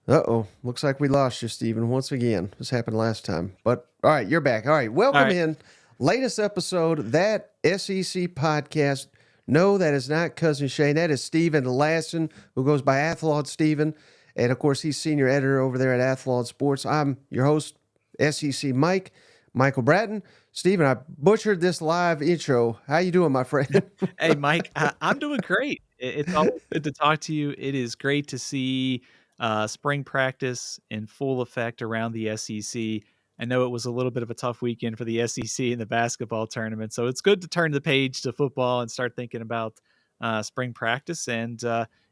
Uh-oh. Looks like we lost you, Stephen, once again. This happened last time. But, all right, you're back. All right, All welcome right. in. Latest episode, That SEC Podcast. No, that is not Cousin Shane. That is Steven Lassan, who goes by Athlon Steven. And, of course, he's senior editor over there at Athlon Sports. I'm your host, SEC Michael Bratton. Steven, I butchered this live intro. How you doing, my friend? Hey, Mike, I'm doing great. It's always good to talk to you. It is great to see spring practice in full effect around the SEC. I know it was a little bit of a tough weekend for the SEC in the basketball tournament, so it's good to turn the page to football and start thinking about spring practice. And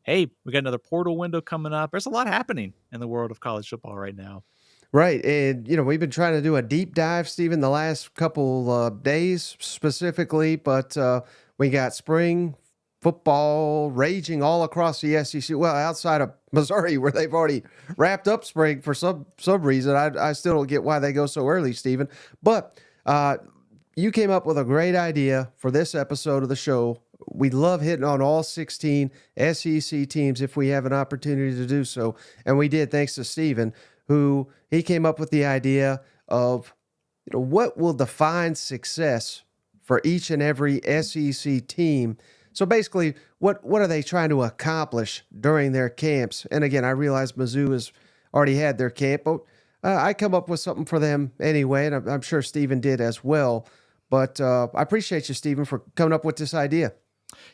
hey, we got another portal window coming up. There's a lot happening in the world of college football right now. Right. And, we've been trying to do a deep dive, Stephen, the last couple days specifically, but we got spring football raging all across the SEC. Well, outside of Missouri, where they've already wrapped up spring for some reason. I still don't get why they go so early, Stephen. But you came up with a great idea for this episode of the show. We love hitting on all 16 SEC teams if we have an opportunity to do so. And we did, thanks to Stephen, who he came up with the idea of what will define success for each and every SEC team. So basically, what are they trying to accomplish during their camps? And again, I realize Mizzou has already had their camp, but I come up with something for them anyway, and I'm sure Stephen did as well. But I appreciate you, Stephen, for coming up with this idea.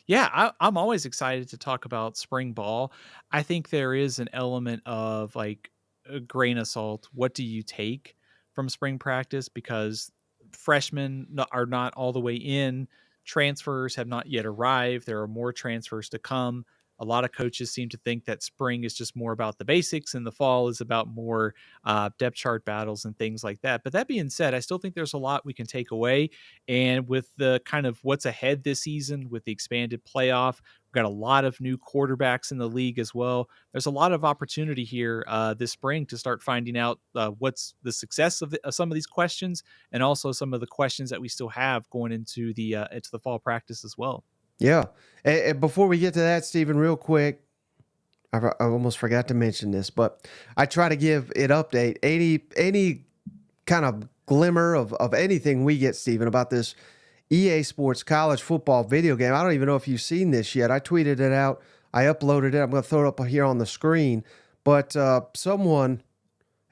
Yeah, I'm always excited to talk about spring ball. I think there is an element of like a grain of salt. What do you take from spring practice? Because freshmen are not all the way in. Transfers have not yet arrived. There are more transfers to come. A lot of coaches seem to think that spring is just more about the basics and the fall is about more depth chart battles and things like that. But that being said, I still think there's a lot we can take away. And with the kind of what's ahead this season with the expanded playoff, we've got a lot of new quarterbacks in the league as well. There's a lot of opportunity here this spring to start finding out what's the success of some of these questions, and also some of the questions that we still have going into the fall practice as well. Yeah. And before we get to that, Stephen, real quick, I almost forgot to mention this, but I try to give it update. Any kind of glimmer of anything we get, Stephen, about this EA Sports college football video game. I don't even know if you've seen this yet. I tweeted it out. I uploaded it. I'm going to throw it up here on the screen. But someone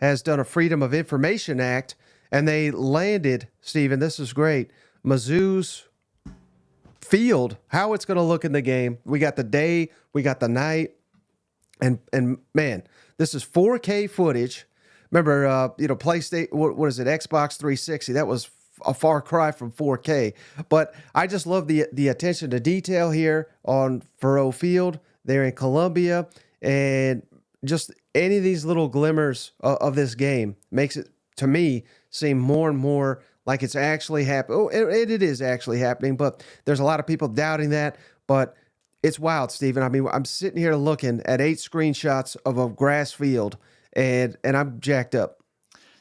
has done a Freedom of Information Act, and they landed, Stephen, this is great, Mizzou's field, how it's going to look in the game. We got the day, we got the night, and man, this is 4K footage. Remember, PlayStation, what is it, Xbox 360? That was a far cry from 4K. But I just love the attention to detail here on Faurot Field. They're in Columbia, and just any of these little glimmers of this game makes it, to me, seem more and more like it's actually happening. Oh, it is actually happening, but there's a lot of people doubting that. But it's wild, Stephen. I mean, I'm sitting here looking at 8 screenshots of a grass field, and I'm jacked up.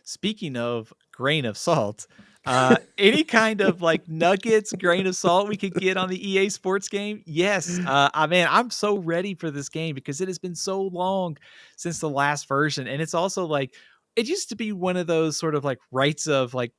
Speaking of grain of salt, any kind of like nuggets, grain of salt we could get on the EA Sports game? Yes. Man, I'm so ready for this game because it has been so long since the last version. And it's also like, it used to be one of those sort of like rites of like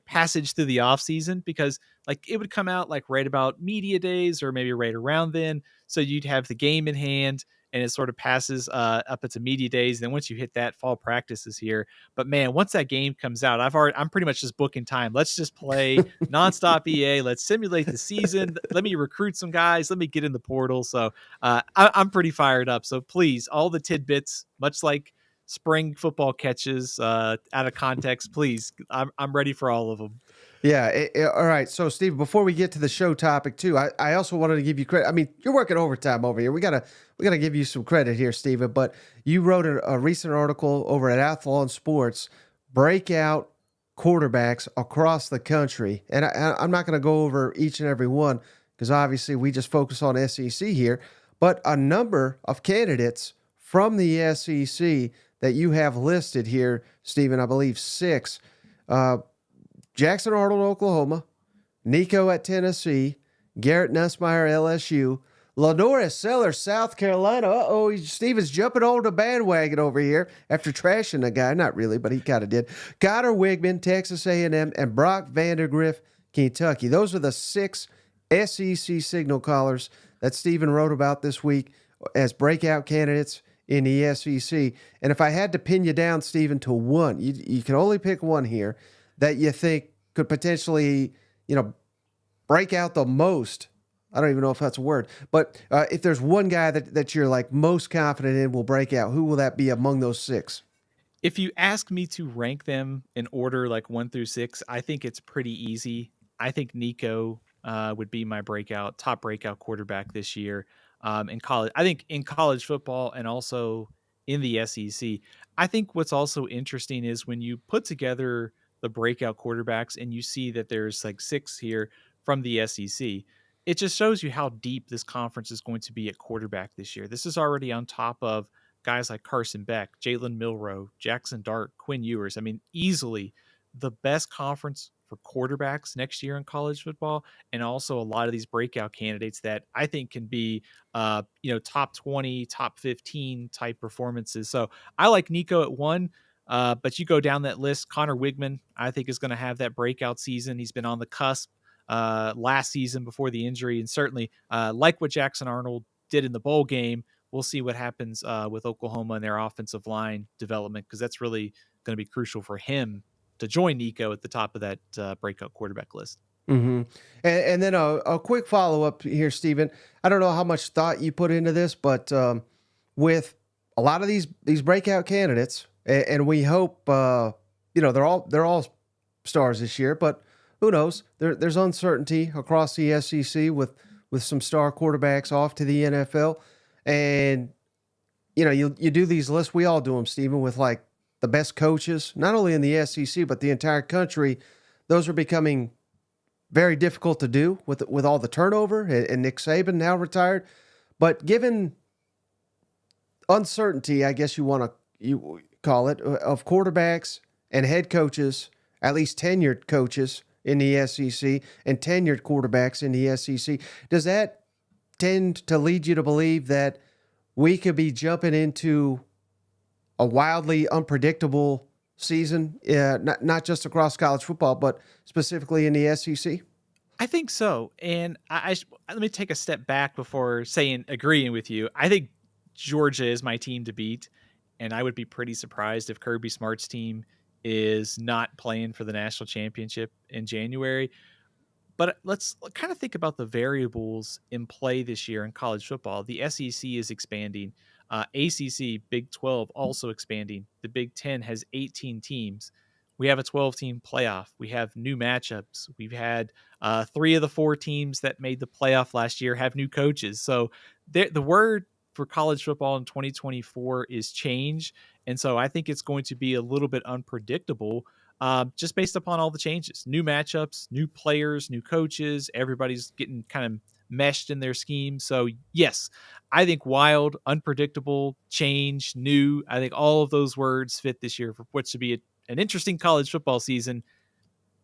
passage through the off season, because like it would come out like right about media days or maybe right around then. So you'd have the game in hand and it sort of passes up into media days. And then once you hit that, fall practice is here. But man, once that game comes out, I'm pretty much just booking time. Let's just play nonstop EA. Let's simulate the season. Let me recruit some guys. Let me get in the portal. So I'm pretty fired up. So please, all the tidbits, much like spring football catches out of context, please, I'm ready for all of them. Yeah. All right. So, Steve, before we get to the show topic too, I also wanted to give you credit. I mean, you're working overtime over here. We gotta give you some credit here, Steven. But you wrote a recent article over at Athlon Sports, breakout quarterbacks across the country, and I'm not going to go over each and every one because obviously we just focus on SEC here. But a number of candidates from the SEC that you have listed here, Steven, I believe 6. Jackson Arnold, Oklahoma, Nico at Tennessee, Garrett Nussmeier, LSU, Lenora Sellers, South Carolina. Uh-oh, Steven's jumping on the bandwagon over here after trashing the guy. Not really, but he kind of did. Connor Wigman, Texas A&M, and Brock Vandergrift, Kentucky. Those are the 6 SEC signal callers that Steven wrote about this week as breakout candidates in the SEC. And if I had to pin you down, Steven, to one, you can only pick one here that you think could potentially, break out the most. I don't even know if that's a word, but if there's one guy that you're like most confident in will break out, who will that be among those 6? If you ask me to rank them in order like 1 through 6, I think it's pretty easy. I think Nico would be my top breakout quarterback this year in college. I think in college football and also in the SEC. I think what's also interesting is when you put together the breakout quarterbacks and you see that there's like 6 here from the SEC, it just shows you how deep this conference is going to be at quarterback this year. This is already on top of guys like Carson Beck, Jalen Milroe, Jackson Dart, Quinn Ewers. I mean, easily the best conference for quarterbacks next year in college football, and also a lot of these breakout candidates that I think can be, top 20, top 15 type performances. So I like Nico at 1. But you go down that list, Connor Wigman, I think is going to have that breakout season. He's been on the cusp last season before the injury, and certainly like what Jackson Arnold did in the bowl game. We'll see what happens with Oklahoma and their offensive line development, because that's really going to be crucial for him to join Nico at the top of that breakout quarterback list. Mm-hmm. And then a quick follow-up here, Steven. I don't know how much thought you put into this, but with a lot of these breakout candidates, and we hope they're all stars this year, but who knows? There's uncertainty across the SEC with some star quarterbacks off to the NFL. And, you do these lists. We all do them, Steven, with like the best coaches, not only in the SEC, but the entire country. Those are becoming very difficult to do with all the turnover and Nick Saban now retired. But given uncertainty, I guess you call it, of quarterbacks and head coaches, at least tenured coaches in the SEC and tenured quarterbacks in the SEC, does that tend to lead you to believe that we could be jumping into a wildly unpredictable season, not just across college football, but specifically in the SEC? I think so. And let me take a step back before agreeing with you. I think Georgia is my team to beat, and I would be pretty surprised if Kirby Smart's team is not playing for the national championship in January. But let's kind of think about the variables in play this year in college football. The SEC is expanding. ACC, Big 12 also expanding. The Big 10 has 18 teams. We have a 12-team playoff. We have new matchups. We've had 3 of the 4 teams that made the playoff last year have new coaches. So the word for college football in 2024 is change. And so I think it's going to be a little bit unpredictable just based upon all the changes. New matchups, new players, new coaches. Everybody's getting kind of meshed in their scheme. So yes, I think wild, unpredictable, change, new. I think all of those words fit this year for what should be an interesting college football season.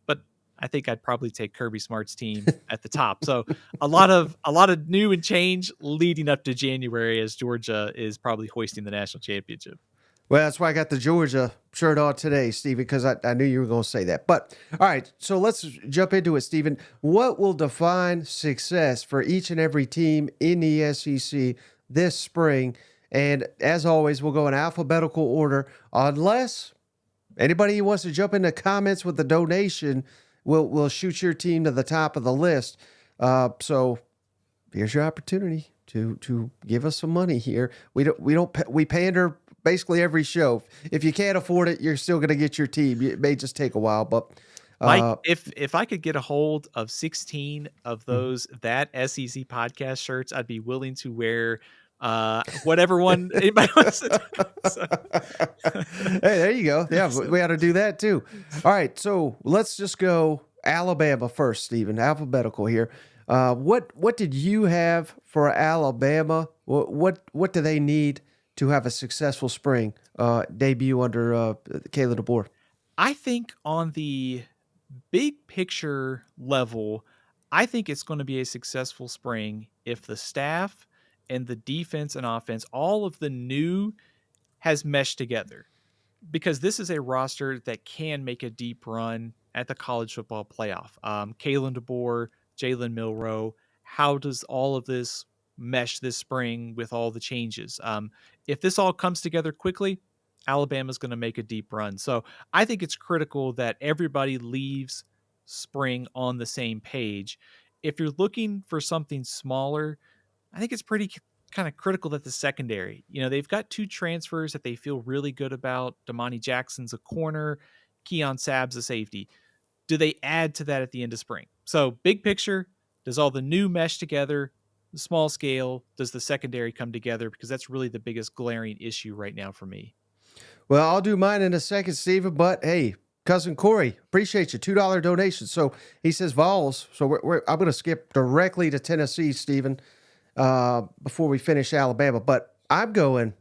But I think I'd probably take Kirby Smart's team at the top. So a lot of new and change leading up to January, as Georgia is probably hoisting the national championship. Well, that's why I got the Georgia shirt on today, Steven, because I knew you were going to say that. But, all right, so let's jump into it, Steven. What will define success for each and every team in the SEC this spring? And as always, we'll go in alphabetical order. Unless anybody who wants to jump in the comments with the donation, we'll shoot your team to the top of the list. So here's your opportunity to give us some money here. We pander basically every show. If you can't afford it, you're still going to get your team. It may just take a while, but Mike, if I could get a hold of 16 of those that SEC podcast shirts, I'd be willing to wear whatever one anybody wants to do. So. Hey, there you go. Yeah, we ought to do that too. All right, so let's just go Alabama first, Steven. Alphabetical here. What did you have for Alabama? What do they need to have a successful spring debut under Kayla DeBoer? I think on the big picture level, I think it's going to be a successful spring if the staff and the defense and offense, all of the new, has meshed together, because this is a roster that can make a deep run at the college football playoff. Kalen DeBoer, Jalen Milroe, how does all of this mesh this spring with all the changes? If this all comes together quickly, Alabama's going to make a deep run. So I think it's critical that everybody leaves spring on the same page. If you're looking for something smaller, I think it's pretty kind of critical that the secondary, they've got two transfers that they feel really good about. Damani Jackson's a corner, Keon Sabb's a safety. Do they add to that at the end of spring? So big picture, does all the new mesh together? The small scale, does the secondary come together? Because that's really the biggest glaring issue right now for me. Well, I'll do mine in a second, Steven, but hey, cousin Corey, appreciate you. $2 donation. So he says Vols. So I'm going to skip directly to Tennessee, Steven, before we finish Alabama. But I'm going,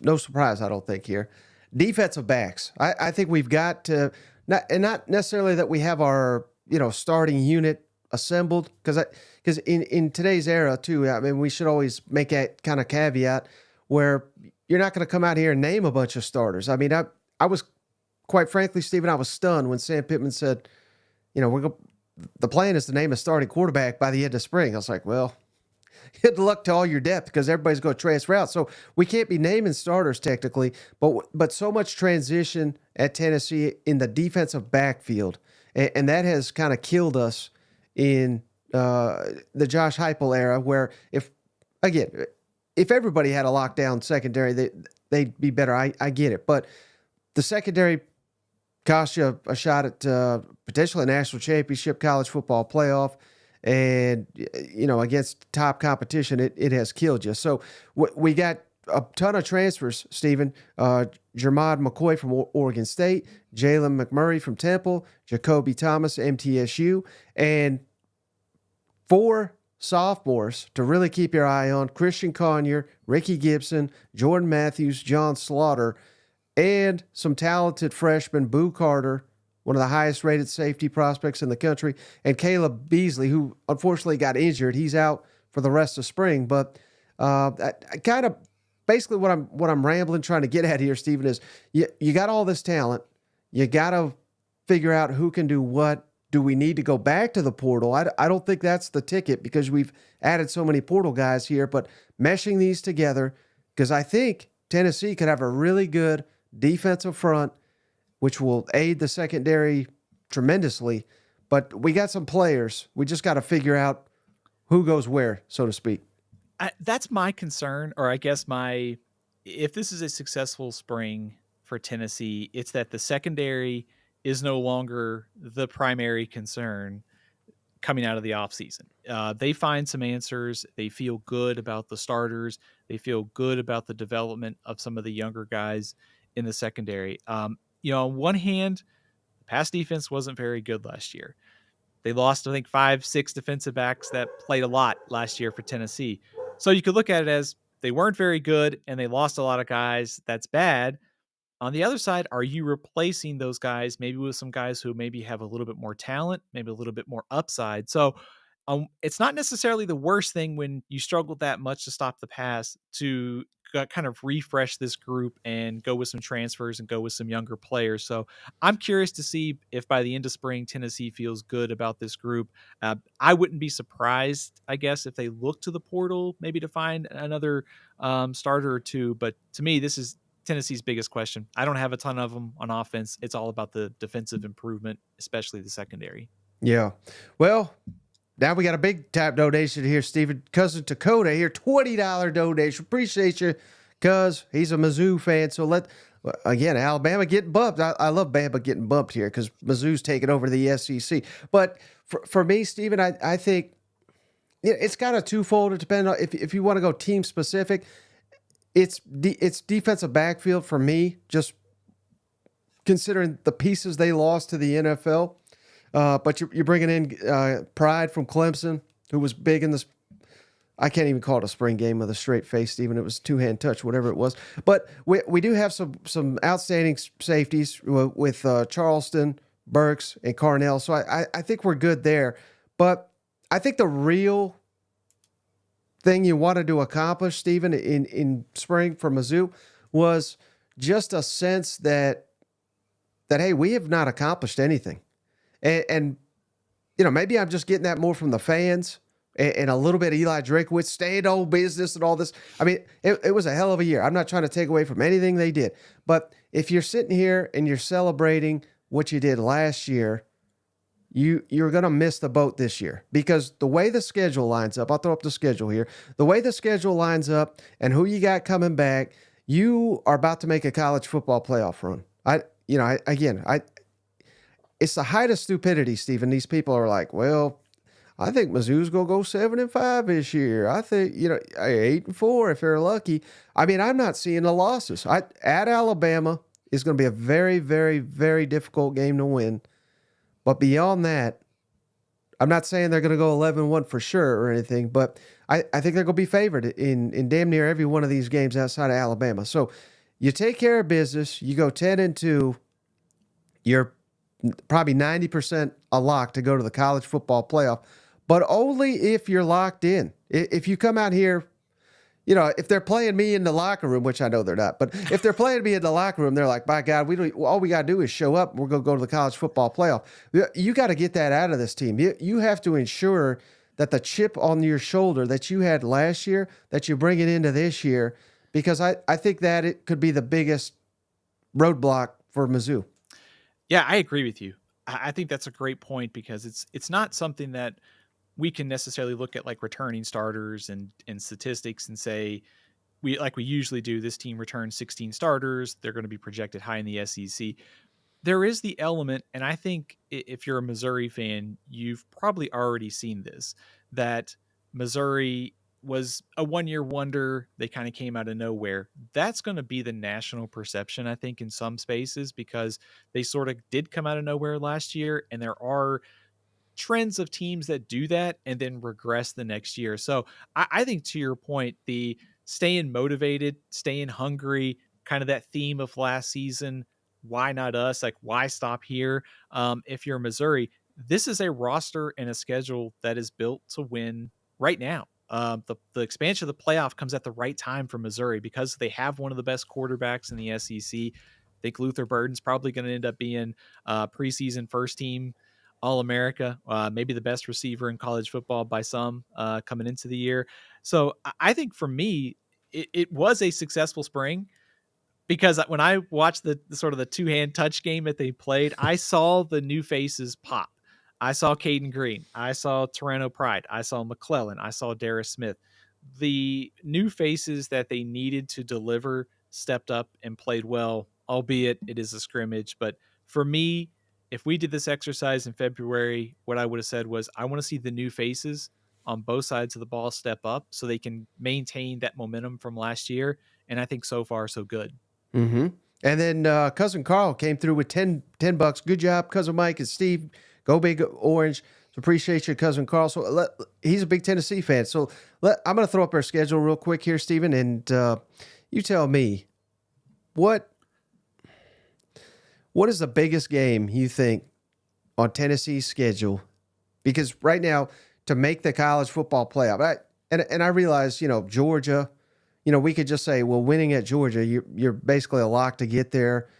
no surprise, I don't think here, defensive backs. I think we've got to, not necessarily that we have our starting unit assembled, because in today's era too, I mean, we should always make that kind of caveat where you're not going to come out here and name a bunch of starters. I mean, I was, quite frankly, Steven, I was stunned when Sam Pittman said, the plan is to name a starting quarterback by the end of spring. I was like, well, good luck to all your depth, because everybody's going to transfer out. So we can't be naming starters technically, but so much transition at Tennessee in the defensive backfield, and that has kind of killed us in the Josh Heupel era, where if everybody had a lockdown secondary, they'd be better. I get it. But the secondary cost you a shot at potentially a national championship, college football playoff, and, against top competition, it has killed you. So we got a ton of transfers, Steven. Jermod McCoy from Oregon State, Jalen McMurray from Temple, Jacoby Thomas, MTSU, and 4 sophomores to really keep your eye on: Christian Conyer, Ricky Gibson, Jordan Matthews, John Slaughter, and some talented freshmen, Boo Carter, one of the highest rated safety prospects in the country, and Caleb Beasley, who unfortunately got injured. He's out for the rest of spring. But I kind of basically what I'm rambling trying to get at here, Steven, is you got all this talent. You got to figure out who can do what. Do we need to go back to the portal? I don't think that's the ticket, because we've added so many portal guys here, but meshing these together, because I think Tennessee could have a really good defensive front, which will aid the secondary tremendously. But we got some players. We just got to figure out who goes where, so to speak. That's my concern, or I guess if this is a successful spring for Tennessee, it's that the secondary is no longer the primary concern coming out of the offseason. They find some answers. They feel good about the starters. They feel good about the development of some of the younger guys in the secondary. On one hand, the pass defense wasn't very good last year. They lost, I think, 5-6 defensive backs that played a lot last year for Tennessee. So you could look at it as they weren't very good and they lost a lot of guys. That's bad. On the other side, are you replacing those guys maybe with some guys who maybe have a little bit more talent, maybe a little bit more upside? So it's not necessarily the worst thing when you struggle that much to stop the pass to kind of refresh this group and go with some transfers and go with some younger players. So I'm curious to see if by the end of spring, Tennessee feels good about this group. I wouldn't be surprised, I guess, if they look to the portal maybe to find another starter or two. But to me, this is Tennessee's biggest question. I don't have a ton of them on offense. It's all about the defensive improvement, especially the secondary. Yeah. Well, now we got a big tap donation here, Steven. Cousin Dakota here, $20 donation. Appreciate you, cuz he's a Mizzou fan. So again, Alabama getting bumped. I love Bama getting bumped here because Mizzou's taking over the SEC. But for me, Steven, I think it's kind of twofold. It depends on if you want to go team specific. It's defensive backfield for me, just considering the pieces they lost to the NFL. But you're bringing in Pride from Clemson, who was big in this. I can't even call it a spring game with a straight face, Steven. It was two-hand touch, whatever it was. But we do have some outstanding safeties with Charleston, Burks, and Carnell. So I think we're good there. But I think the real thing you wanted to accomplish, Stephen, in spring for Mizzou was just a sense that hey, we have not accomplished anything, and maybe I'm just getting that more from the fans and a little bit of Eli Drakewitz staying old business and all this. I mean, it was a hell of a year. I'm not trying to take away from anything they did, but if you're sitting here and you're celebrating what you did last year, you're going to miss the boat this year because the way the schedule lines up, I'll throw up the schedule here. The way the schedule lines up and who you got coming back, you are about to make a college football playoff run. It's the height of stupidity, Stephen. These people are like, well, I think Mizzou's going to go 7-5 this year. I think, 8-4 if they're lucky. I mean, I'm not seeing the losses. At Alabama is going to be a very, very, very difficult game to win. But beyond that, I'm not saying they're going to go 11-1 for sure or anything, but I think they're going to be favored in damn near every one of these games outside of Alabama. So you take care of business, you go 10-2, you're probably 90% a lock to go to the college football playoff, but only if you're locked in. If you come out here, if they're playing me in the locker room, which I know they're not, but if they're playing me in the locker room, they're like, by God, all we got to do is show up. We're going to go to the college football playoff. You got to get that out of this team. You have to ensure that the chip on your shoulder that you had last year, that you bring it into this year, because I think that it could be the biggest roadblock for Mizzou. Yeah, I agree with you. I think that's a great point because it's not something that we can necessarily look at like returning starters and statistics and say we usually do. This team returns 16 starters. They're going to be projected high in the SEC. There is the element, and I think if you're a Missouri fan, you've probably already seen this, that Missouri was a one-year wonder. They kind of came out of nowhere. That's going to be the national perception, I think, in some spaces because they sort of did come out of nowhere last year, and there are trends of teams that do that and then regress the next year. So I think to your point, the staying motivated, staying hungry, kind of that theme of last season, why not us? Like, why stop here? If you're Missouri, this is a roster and a schedule that is built to win right now. The expansion of the playoff comes at the right time for Missouri because they have one of the best quarterbacks in the SEC. I think Luther Burden's probably going to end up being preseason first team All-America, maybe the best receiver in college football by some coming into the year. So I think for me, it was a successful spring because when I watched the sort of the two-hand touch game that they played, I saw the new faces pop. I saw Caden Green. I saw Tarano Pride. I saw McClellan. I saw Darius Smith. The new faces that they needed to deliver stepped up and played well, albeit it is a scrimmage. But for me, if we did this exercise in February, what I would have said was I want to see the new faces on both sides of the ball step up so they can maintain that momentum from last year. And I think so far, so good. Mm-hmm. And then Cousin Carl came through with $10. Good job, Cousin Mike and Steve. Go Big Orange. So appreciate you, Cousin Carl. So he's a big Tennessee fan. So I'm going to throw up our schedule real quick here, Stephen, and you tell me what is the biggest game you think on Tennessee's schedule? Because right now, to make the college football playoff, I realize, Georgia, we could just say, well, winning at Georgia, you're basically a lock to get there.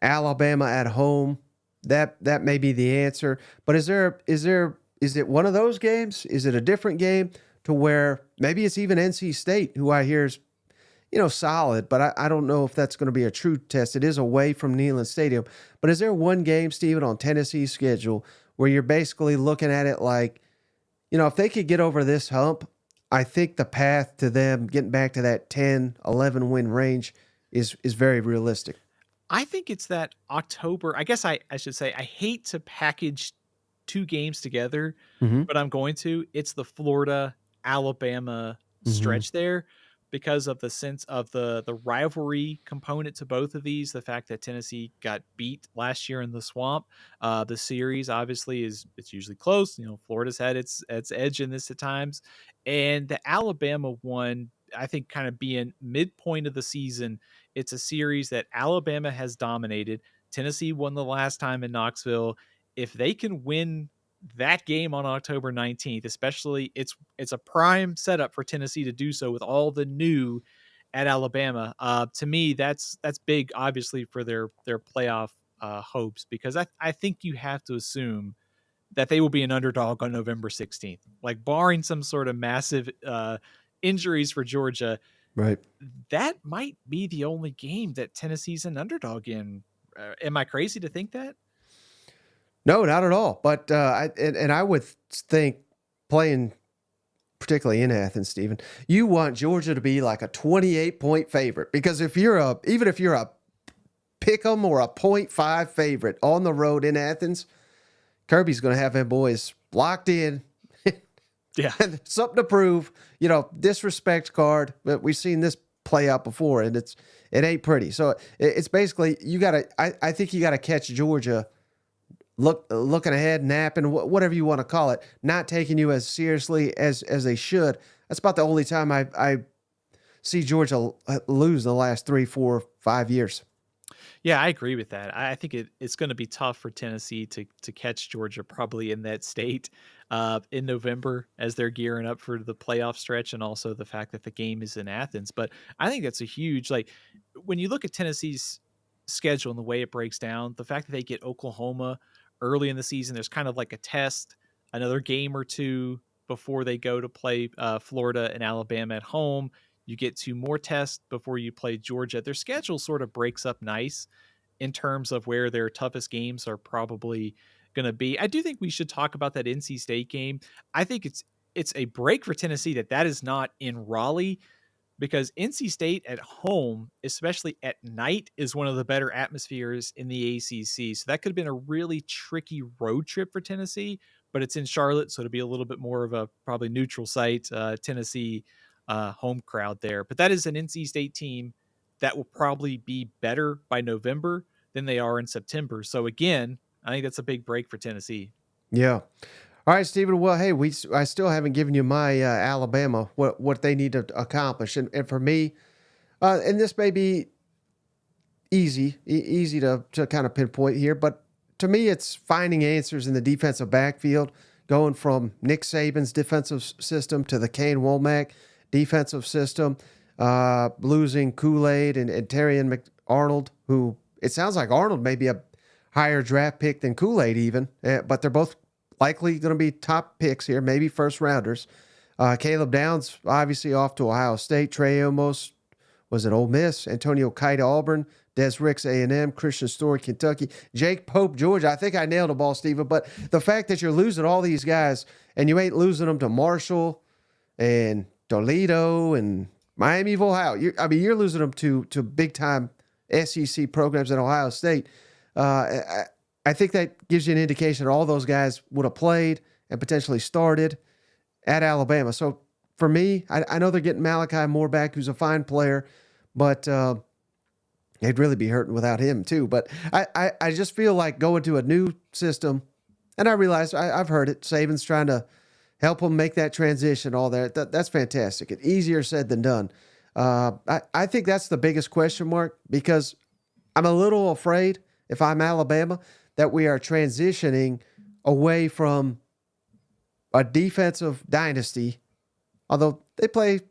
Alabama at home, that may be the answer. But is it one of those games? Is it a different game to where maybe it's even NC State, who I hear is solid, but I don't know if that's going to be a true test. It is away from Neyland Stadium. But is there one game, Stephen, on Tennessee's schedule where you're basically looking at it like, if they could get over this hump, I think the path to them getting back to that 10, 11 win range is very realistic. I think it's that October. I guess I should say I hate to package two games together, but I'm going to. It's the Florida-Alabama stretch there. Because of the sense of the rivalry component to both of these, the fact that Tennessee got beat last year in the Swamp, the series obviously it's usually close. Florida's had its edge in this at times, and the Alabama one, I think, kind of being midpoint of the season, it's a series that Alabama has dominated. Tennessee won the last time in Knoxville. If they can win that game on October 19th, especially it's a prime setup for Tennessee to do so with all the new at Alabama. To me, that's big, obviously, for their playoff hopes, because I think you have to assume that they will be an underdog on November 16th. Like, barring some sort of massive injuries for Georgia, Right. that might be the only game that Tennessee's an underdog in. Am I crazy to think that? No, not at all. But I would think playing particularly in Athens, Stephen, you want Georgia to be like a 28-point favorite, because even if you're a pick 'em or a .5 favorite on the road in Athens, Kirby's going to have them boys locked in. Yeah. Something to prove, disrespect card. But we've seen this play out before, and it ain't pretty. So it's basically I think you got to catch Georgia looking ahead, napping, whatever you want to call it, not taking you as seriously as they should. That's about the only time I see Georgia lose in the last 3, 4, 5 years. Yeah, I agree with that. I think it's going to be tough for Tennessee to catch Georgia probably in that state in November as they're gearing up for the playoff stretch, and also the fact that the game is in Athens. But I think that's a huge, like, when you look at Tennessee's schedule and the way it breaks down, the fact that they get Oklahoma early in the season, there's kind of like a test, another game or two before they go to play Florida and Alabama at home. You get 2 more tests before you play Georgia. Their schedule sort of breaks up nice in terms of where their toughest games are probably going to be. I do think we should talk about that NC State game. I think it's a break for Tennessee that is not in Raleigh, because NC State at home, especially at night, is one of the better atmospheres in the ACC. So that could have been a really tricky road trip for Tennessee, but it's in Charlotte, so it'll be a little bit more of a probably neutral site, Tennessee home crowd there. But that is an NC State team that will probably be better by November than they are in September. So again, I think that's a big break for Tennessee. Yeah. All right, Stephen. Well, hey, I still haven't given you my Alabama, what they need to accomplish, and for me, and this may be easy to kind of pinpoint here, but to me, it's finding answers in the defensive backfield, going from Nick Saban's defensive system to the Kane Womack defensive system, losing Kool-Aid and Terrion McArnold, who it sounds like Arnold may be a higher draft pick than Kool-Aid even, but they're both likely going to be top picks here, maybe first rounders. Caleb Downs, obviously off to Ohio State. Trey Amos was at Ole Miss. Antonio Kite, Auburn. Des Ricks, A&M. Christian Story, Kentucky. Jake Pope, Georgia. I think I nailed the ball, Steven. But the fact that you're losing all these guys and you ain't losing them to Marshall and Toledo and Miami of Ohio. You're losing them to big-time SEC programs at Ohio State. I think that gives you an indication that all those guys would have played and potentially started at Alabama. So for me, I know they're getting Malachi Moore back, who's a fine player, but they'd really be hurting without him too. But I just feel like going to a new system, and I realize I've heard it. Saban's trying to help them make that transition, all that. That's fantastic. It's easier said than done. I think that's the biggest question mark, because I'm a little afraid, if I'm Alabama, that we are transitioning away from a defensive dynasty, although they play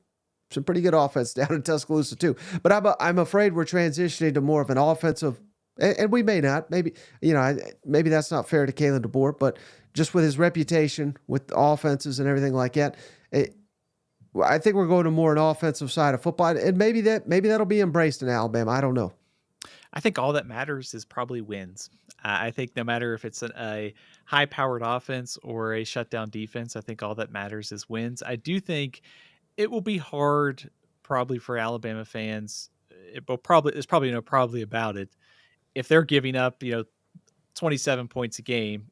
some pretty good offense down in Tuscaloosa too. But I'm afraid we're transitioning to more of an offensive, and we may not. Maybe maybe that's not fair to Kalen DeBoer, but just with his reputation with offenses and everything like that, I think we're going to more an offensive side of football, and maybe that'll be embraced in Alabama. I don't know. I think all that matters is probably wins. I think no matter if it's a high-powered offense or a shutdown defense, I think all that matters is wins. I do think it will be hard, probably for Alabama fans. There's probably no probably about it. If they're giving up, 27 points a game,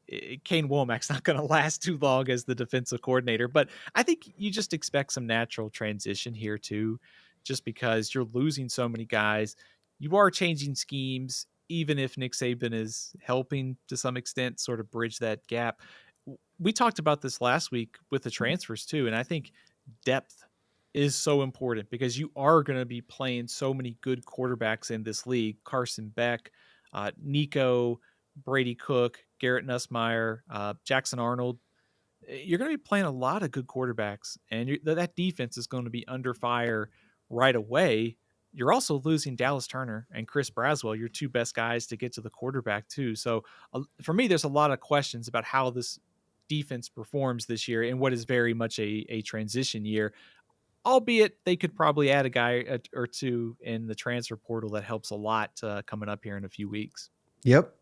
Kane Womack's not going to last too long as the defensive coordinator. But I think you just expect some natural transition here too, just because you're losing so many guys. You are changing schemes, even if Nick Saban is helping to some extent sort of bridge that gap. We talked about this last week with the transfers too, and I think depth is so important, because you are going to be playing so many good quarterbacks in this league. Carson Beck, Nico, Brady Cook, Garrett Nussmeier, Jackson Arnold, you're going to be playing a lot of good quarterbacks, and that defense is going to be under fire right away. You're also losing Dallas Turner and Chris Braswell, your two best guys to get to the quarterback too. So for me, there's a lot of questions about how this defense performs this year in what is very much a transition year, albeit they could probably add a guy or two in the transfer portal that helps a lot coming up here in a few weeks. Yep.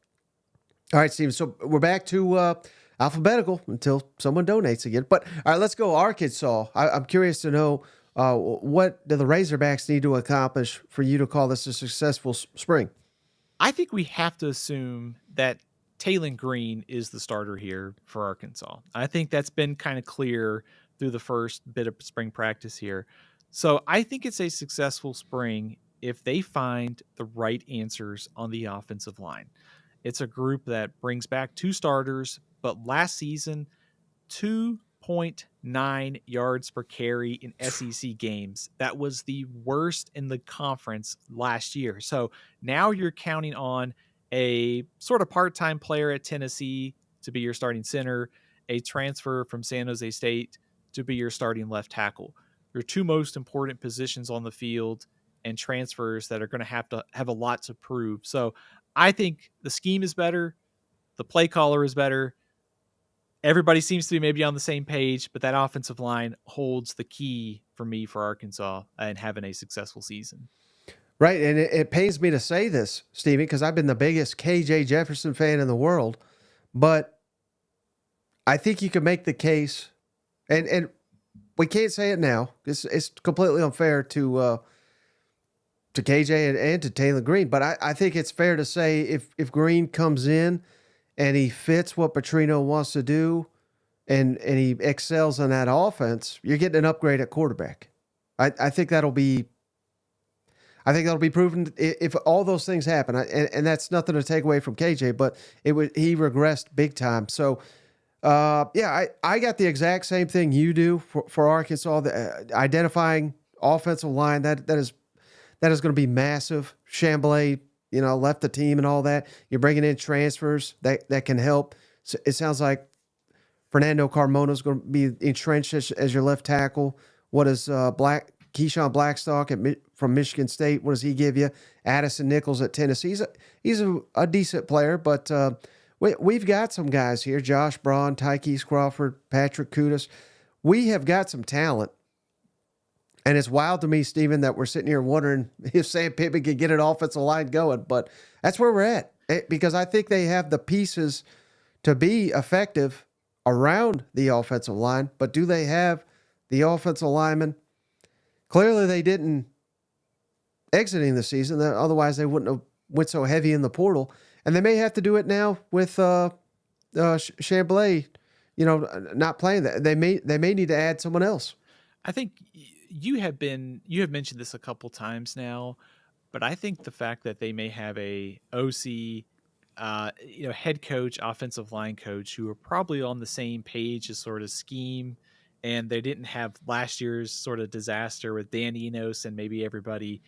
All right, Steven. So we're back to alphabetical until someone donates again. But all right, let's go Arkansas. I'm curious to know what do the Razorbacks need to accomplish for you to call this a successful spring? I think we have to assume that Taylon Green is the starter here for Arkansas. I think that's been kind of clear through the first bit of spring practice here. So I think it's a successful spring if they find the right answers on the offensive line. It's a group that brings back two starters, but last season, 2.9 yards per carry in SEC games. That was the worst in the conference last year. So now you're counting on a sort of part-time player at Tennessee to be your starting center, a transfer from San Jose State to be your starting left tackle. Your two most important positions on the field and transfers that are going to have a lot to prove. So I think the scheme is better. The play caller is better. Everybody seems to be maybe on the same page, but that offensive line holds the key for me for Arkansas and having a successful season. Right, and it pains me to say this, Stevie, because I've been the biggest KJ Jefferson fan in the world, but I think you can make the case, and we can't say it now. It's completely unfair to KJ and to Taylor Green, but I think it's fair to say if Green comes in and he fits what Petrino wants to do and he excels on that offense, you're getting an upgrade at quarterback. I think that'll be proven if all those things happen. And that's nothing to take away from KJ, but he regressed big time. So, I got the exact same thing you do for Arkansas. Identifying offensive line, that is going to be massive. Chamblee, left the team and all that. You're bringing in transfers that can help. So it sounds like Fernando Carmona is going to be entrenched as your left tackle. What is Keyshawn Blackstock from Michigan State? What does he give you? Addison Nichols at Tennessee. He's a decent player, but we've got some guys here. Josh Braun, Tykees Crawford, Patrick Kudas. We have got some talent. And it's wild to me, Stephen, that we're sitting here wondering if Sam Pittman could get an offensive line going. But that's where we're at, because I think they have the pieces to be effective around the offensive line. But do they have the offensive linemen? Clearly, they didn't exiting the season. Otherwise, they wouldn't have went so heavy in the portal. And they may have to do it now with Chamblee, not playing that. They may need to add someone else. I think you have mentioned this a couple times now, but I think the fact that they may have a OC, head coach, offensive line coach who are probably on the same page as sort of scheme, and they didn't have last year's sort of disaster with Dan Enos and maybe everybody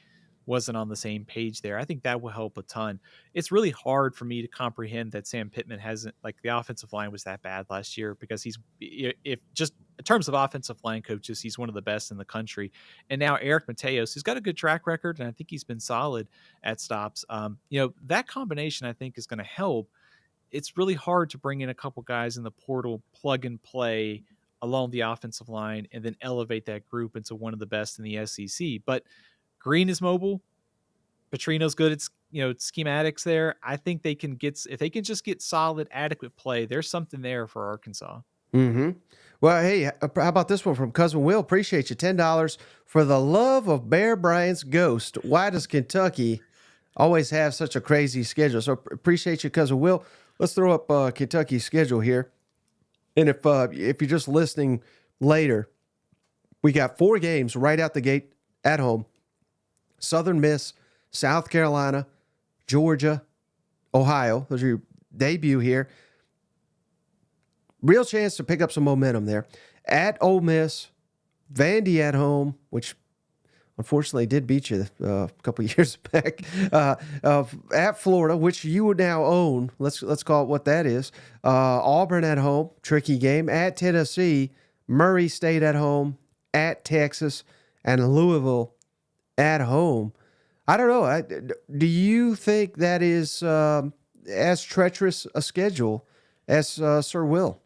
wasn't on the same page there. I think that will help a ton. It's really hard for me to comprehend that Sam Pittman hasn't, the offensive line was that bad last year, because if just in terms of offensive line coaches, he's one of the best in the country. And now Eric Mateos, who's got a good track record, and I think he's been solid at stops. That combination I think is going to help. It's really hard to bring in a couple guys in the portal, plug and play along the offensive line, and then elevate that group into one of the best in the SEC. But Green is mobile. Petrino's good at schematics there. I think if they can just get solid, adequate play, there's something there for Arkansas. Mm-hmm. Well, hey, how about this one from Cousin Will? Appreciate you. $10 for the love of Bear Bryant's ghost. Why does Kentucky always have such a crazy schedule? So appreciate you, Cousin Will. Let's throw up Kentucky's schedule here. And if you're just listening later, we got 4 games right out the gate at home. Southern Miss, South Carolina, Georgia, Ohio. Those are your debut here. Real chance to pick up some momentum there. At Ole Miss, Vandy at home, which unfortunately did beat you a couple of years back, at Florida, which you would now own. Let's call it what that is. Auburn at home, tricky game. At Tennessee, Murray State at home, at Texas, and Louisville at home. I don't know. Do you think that is as treacherous a schedule as Sir Will?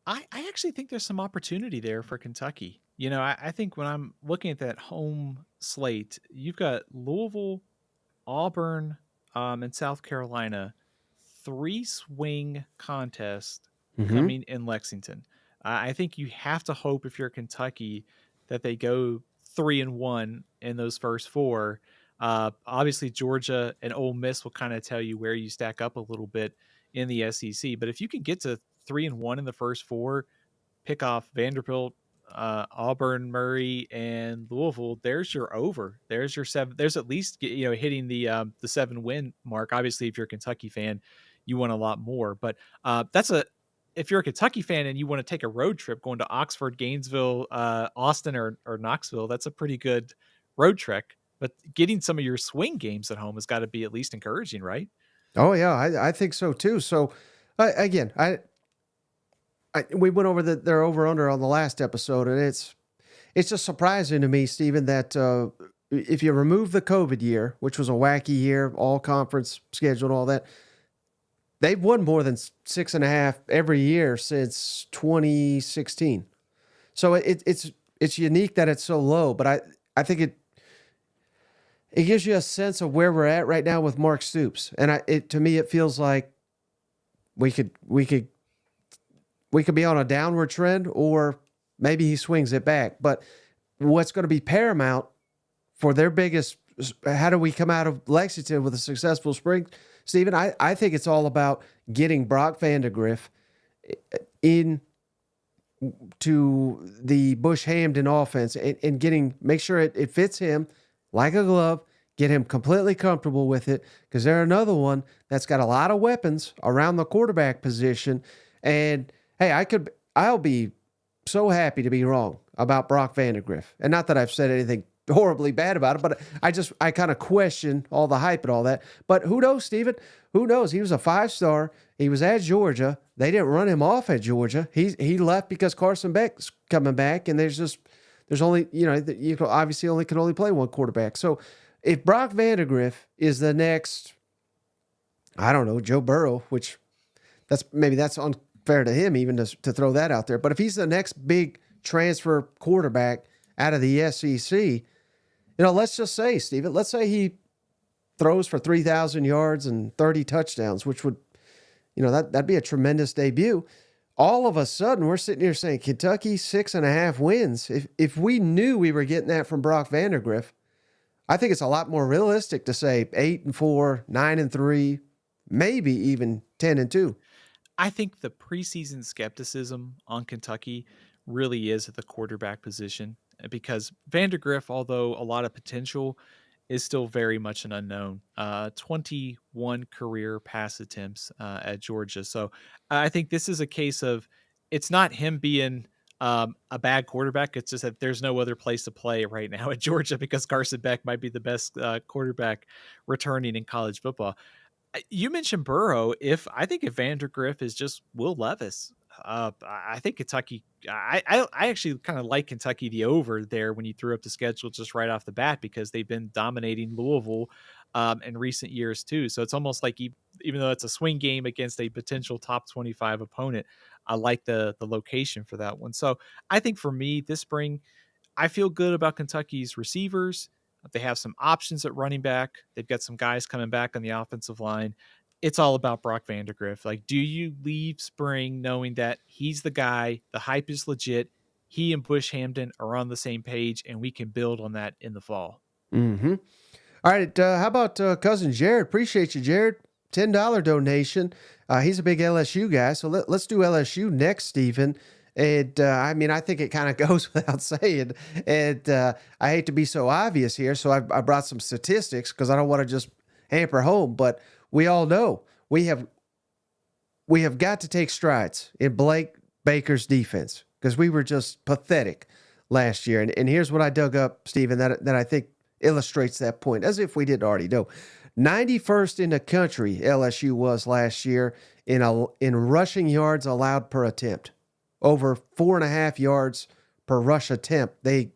I actually think there's some opportunity there for Kentucky. I think when I'm looking at that home slate, you've got Louisville, Auburn, and South Carolina, 3 swing contests coming in Lexington. I think you have to hope if you're Kentucky that they go 3-1 in those first 4. Obviously, Georgia and Ole Miss will kind of tell you where you stack up a little bit in the SEC. But if you can get to 3-1 in the first 4, pick off Vanderbilt, Auburn, Murray, and Louisville, there's your over. There's your 7. There's at least hitting the 7-win mark. Obviously, if you're a Kentucky fan, you want a lot more. But if you're a Kentucky fan and you want to take a road trip going to Oxford, Gainesville, Austin, or Knoxville, that's a pretty good road trek. But getting some of your swing games at home has got to be at least encouraging, right? Oh yeah, I think so too. So again, we went over their over under on the last episode, and it's just surprising to me, Stephen, that if you remove the COVID year, which was a wacky year, all conference schedule and all that, they've won more than 6.5 every year since 2016. So it's unique that it's so low, but I think it gives you a sense of where we're at right now with Mark Stoops, and to me it feels like we could be on a downward trend, or maybe he swings it back. But what's going to be paramount for their biggest, how do we come out of Lexington with a successful spring, Stephen? I think it's all about getting Brock Vandagriff in to the Bush Hamden offense and make sure it fits him like a glove, get him completely comfortable with it, because they're another one that's got a lot of weapons around the quarterback position. And hey, I'll be so happy to be wrong about Brock Vandagriff. And not that I've said anything horribly bad about it, but I kind of question all the hype and all that. But who knows, Stephen? Who knows? He was a 5-star. He was at Georgia. They didn't run him off at Georgia. He left because Carson Beck's coming back, and there's only, you obviously can only play one quarterback. So if Brock Vandagriff is the next, I don't know, Joe Burrow, which that's unfair to him even to throw that out there. But if he's the next big transfer quarterback out of the SEC, let's just say, Stephen, let's say he throws for 3,000 yards and 30 touchdowns, which would, that'd be a tremendous debut. All of a sudden, we're sitting here saying Kentucky 6.5 wins. If we knew we were getting that from Brock Vandagriff, I think it's a lot more realistic to say 8-4, 9-3, maybe even 10-2. I think the preseason skepticism on Kentucky really is at the quarterback position, because Vandagriff, although a lot of potential, is still very much an unknown. 21 career pass attempts at Georgia. So I think this is a case of, it's not him being a bad quarterback. It's just that there's no other place to play right now at Georgia, because Carson Beck might be the best quarterback returning in college football. You mentioned Burrow. I think if Vandagriff is just Will Levis, I think Kentucky. I actually kind of like Kentucky the over there when you threw up the schedule just right off the bat, because they've been dominating Louisville in recent years too. So it's almost like even though it's a swing game against a potential top 25 opponent, I like the location for that one. So I think for me this spring, I feel good about Kentucky's receivers. They have some options at running back. They've got some guys coming back on the offensive line. It's all about Brock Vandagriff. Like, do you leave spring knowing that he's the guy, the hype is legit, he and Bush Hamden are on the same page, and we can build on that in the fall? Mm-hmm. All right. How about cousin Jared? Appreciate you, Jared. $10 donation. He's a big LSU guy. So let's do LSU next, Stephen. And I think it kind of goes without saying. And I hate to be so obvious here, so I brought some statistics because I don't want to just hamper home. But we all know we have got to take strides in Blake Baker's defense, because we were just pathetic last year. And here's what I dug up, Stephen, that I think illustrates that point, as if we didn't already know. 91st in the country, LSU was last year in rushing yards allowed per attempt. Over 4.5 yards per rush attempt. They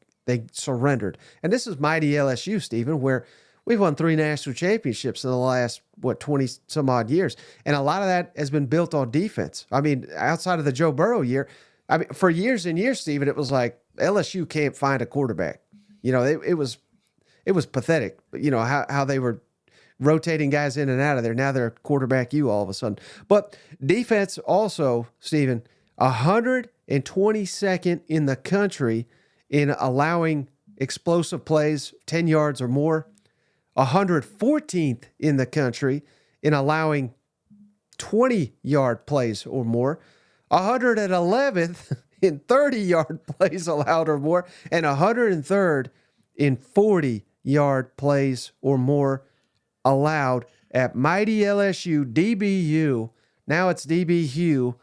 surrendered. And this is mighty LSU, Stephen, where we've won 3 national championships in the last, 20 some odd years. And a lot of that has been built on defense. I mean, outside of the Joe Burrow year, I mean, for years and years, Stephen, it was like LSU can't find a quarterback. It was pathetic, how they were rotating guys in and out of there. Now they're quarterback you all of a sudden. But defense also, Stephen, 122nd in the country in allowing explosive plays 10 yards or more. 114th in the country in allowing 20-yard plays or more. 111th in 30-yard plays allowed or more. And 103rd in 40-yard plays or more allowed at mighty LSU, DBU. Now it's DBU.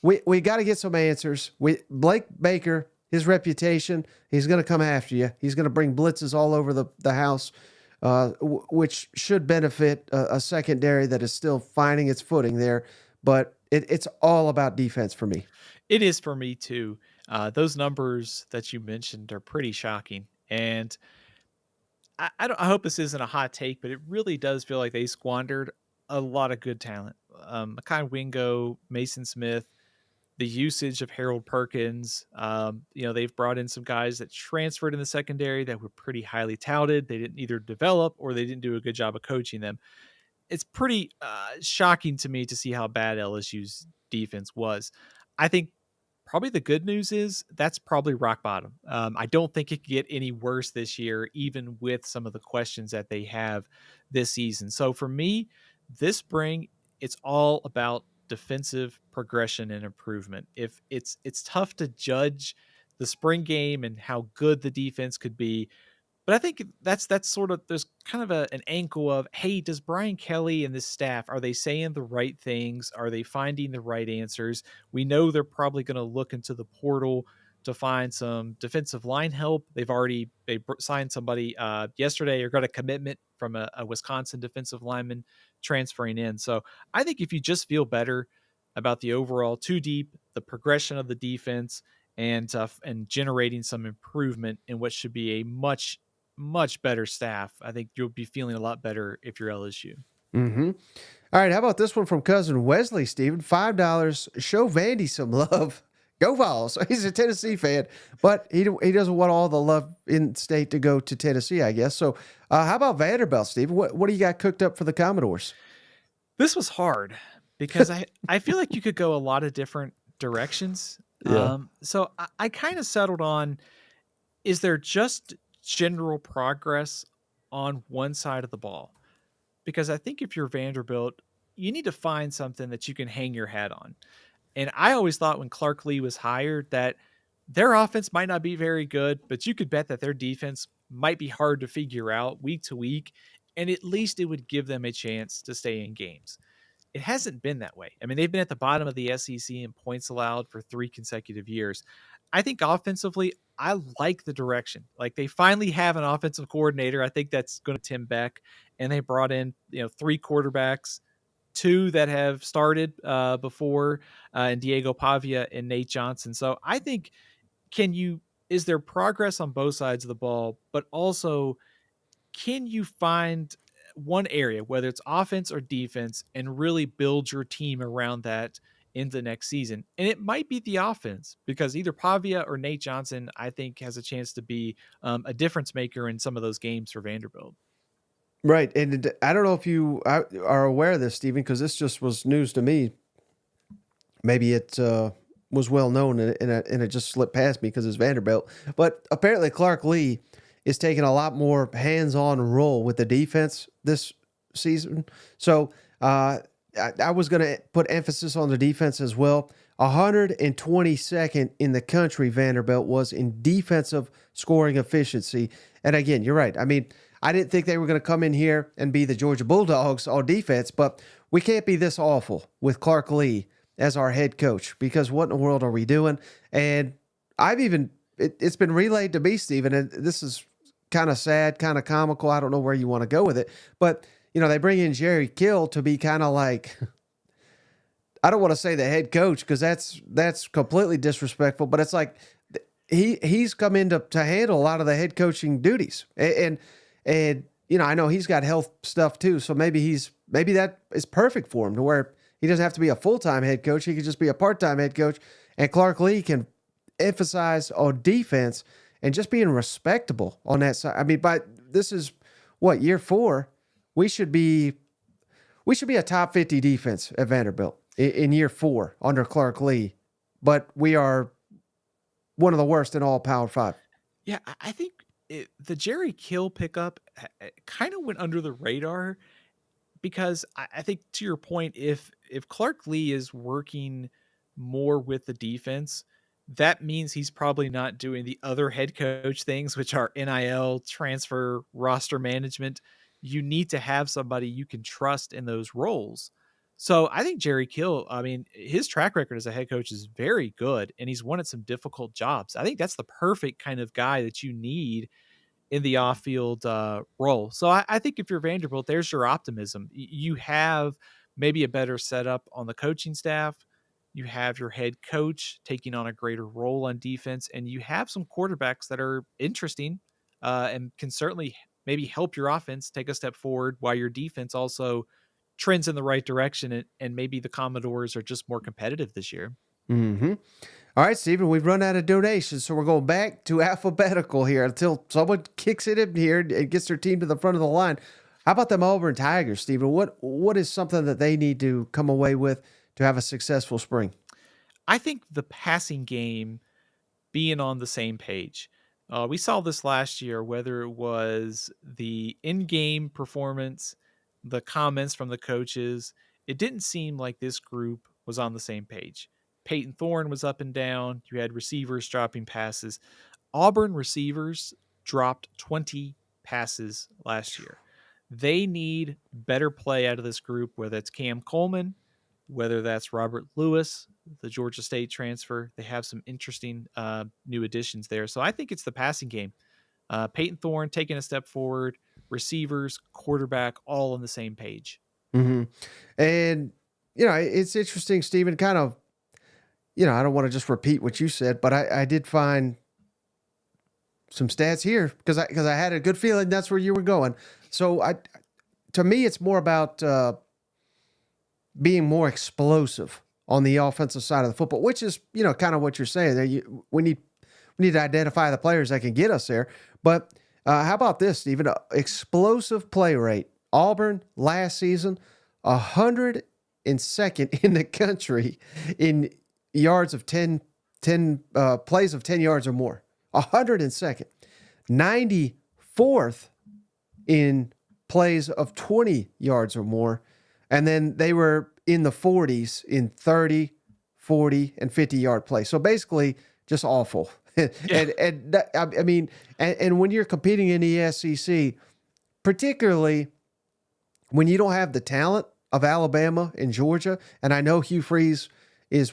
We got to get some answers. Blake Baker, his reputation, he's going to come after you. He's going to bring blitzes all over the house, which should benefit a secondary that is still finding its footing there. But it's all about defense for me. It is for me too. Those numbers that you mentioned are pretty shocking. And I hope this isn't a hot take, but it really does feel like they squandered a lot of good talent. Makai Wingo, Mason Smith, the usage of Harold Perkins. They've brought in some guys that transferred in the secondary that were pretty highly touted. They didn't either develop or they didn't do a good job of coaching them. It's pretty shocking to me to see how bad LSU's defense was. I think probably the good news is that's probably rock bottom. I don't think it could get any worse this year, even with some of the questions that they have this season. So for me, this spring, it's all about defensive progression and improvement. If it's tough to judge the spring game and how good the defense could be, but I think that's sort of, there's kind of an angle of, hey, does Brian Kelly and this staff, are they saying the right things? Are they finding the right answers? We know they're probably going to look into the portal to find some defensive line help. They signed somebody yesterday, or got a commitment from a Wisconsin defensive lineman transferring in. So I think if you just feel better about the overall two deep, the progression of the defense, and generating some improvement in what should be a much better staff, I think you'll be feeling a lot better if you're LSU. Mm-hmm. All right, how about this one from cousin Wesley, Stephen? $5. Show Vandy some love. Go Vols. He's a Tennessee fan, but he doesn't want all the love in state to go to Tennessee, I guess. So how about Vanderbilt, Stephen? What do you got cooked up for the Commodores? This was hard because I feel like you could go a lot of different directions. Yeah. So I kind of settled on, is there just general progress on one side of the ball? Because I think if you're Vanderbilt, you need to find something that you can hang your hat on. And I always thought when Clark Lee was hired that their offense might not be very good, but you could bet that their defense might be hard to figure out week to week. And at least it would give them a chance to stay in games. It hasn't been that way. I mean, they've been at the bottom of the SEC in points allowed for 3 consecutive years. I think offensively, I like the direction. Like, they finally have an offensive coordinator. I think that's going to Tim Beck. And they brought in, 3 quarterbacks, 2 that have started before, and Diego Pavia and Nate Johnson. So I think, is there progress on both sides of the ball, but also can you find one area, whether it's offense or defense, and really build your team around that into next season? And it might be the offense, because either Pavia or Nate Johnson, I think, has a chance to be a difference maker in some of those games for Vanderbilt. Right. And I don't know if you are aware of this, Stephen, because this just was news to me. Maybe it was well known and it just slipped past me because it's Vanderbilt. But apparently Clark Lee is taking a lot more hands-on role with the defense this season. So I was going to put emphasis on the defense as well. 122nd in the country, Vanderbilt was in defensive scoring efficiency. And again, you're right. I mean, I didn't think they were going to come in here and be the Georgia Bulldogs on defense, but we can't be this awful with Clark Lee as our head coach, because what in the world are we doing? And I've even it's been relayed to me, Stephen, and this is kind of sad, kind of comical. I don't know where you want to go with it, but they bring in Jerry Kill to be kind of like, I don't want to say the head coach because that's completely disrespectful, but it's like he's come in to handle a lot of the head coaching duties, and I know he's got health stuff too, so maybe that is perfect for him to where he doesn't have to be a full-time head coach. He could just be a part-time head coach, and Clark Lee can emphasize on defense and just being respectable on that side. I mean, but this is what, year 4? We should be a top 50 defense at Vanderbilt in year 4 under Clark Lee, but we are one of the worst in all Power 5. Yeah, I think the Jerry Kill pickup kind of went under the radar because I think, to your point, if Clark Lee is working more with the defense, that means he's probably not doing the other head coach things, which are NIL, transfer, roster management. You need to have somebody you can trust in those roles. So I think Jerry Kill, I mean, his track record as a head coach is very good, and he's won at some difficult jobs. I think that's the perfect kind of guy that you need in the off-field role. So I think if you're Vanderbilt, there's your optimism. You have maybe a better setup on the coaching staff. You have your head coach taking on a greater role on defense, and you have some quarterbacks that are interesting and can certainly maybe help your offense take a step forward while your defense also trends in the right direction, and maybe the Commodores are just more competitive this year. Mm-hmm. All right, Stephen, we've run out of donations, so we're going back to alphabetical here until someone kicks it in here and gets their team to the front of the line. How about them Auburn Tigers, Stephen? What is something that they need to come away with to have a successful spring? I think the passing game being on the same page. We saw this last year, whether it was the in-game performance, the comments from the coaches. It didn't seem like this group was on the same page. Peyton Thorne was up and down. You had receivers dropping passes. Auburn receivers dropped 20 passes last year. They need better play out of this group, whether it's Cam Coleman, whether that's Robert Lewis, the Georgia State transfer. They have some interesting new additions there. So I think it's the passing game. Peyton Thorne taking a step forward, receivers, quarterback, all on the same page. Mm-hmm. And, it's interesting, Stephen, kind of, I don't want to just repeat what you said, but I did find some stats here because I had a good feeling that's where you were going. So to me, it's more about being more explosive on the offensive side of the football, which is, kind of what you're saying there. We need to identify the players that can get us there. But how about this, Stephen? Explosive play rate. Auburn last season, 102nd in the country in yards of 10 plays of 10 yards or more. 102nd. 94th in plays of 20 yards or more. And then they were in the 40s in 30, 40, and 50-yard plays. So basically, just awful. And when you're competing in the SEC, particularly when you don't have the talent of Alabama and Georgia, and I know Hugh Freeze is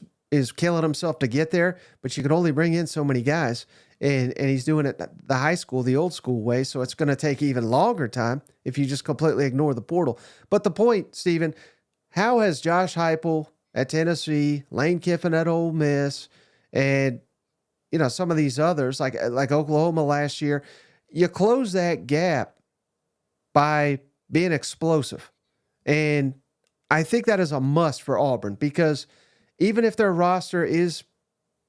killing himself to get there, but you can only bring in so many guys, and he's doing it the high school, the old school way, so it's going to take even longer time if you just completely ignore the portal. But the point, Stephen, how has Josh Heupel at Tennessee, Lane Kiffin at Ole Miss, and some of these others like Oklahoma last year, you close that gap by being explosive. And I think that is a must for Auburn because even if their roster is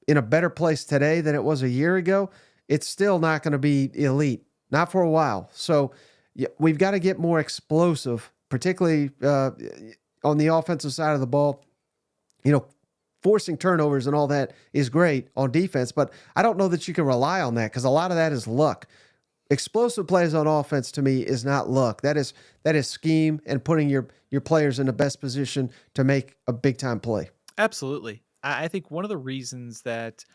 in a better place today than it was a year ago, it's still not going to be elite, not for a while. So we've got to get more explosive, particularly on the offensive side of the ball. Forcing turnovers and all that is great on defense, but I don't know that you can rely on that because a lot of that is luck. Explosive plays on offense to me is not luck. That is scheme and putting your players in the best position to make a big time play. Absolutely. I think one of the reasons that,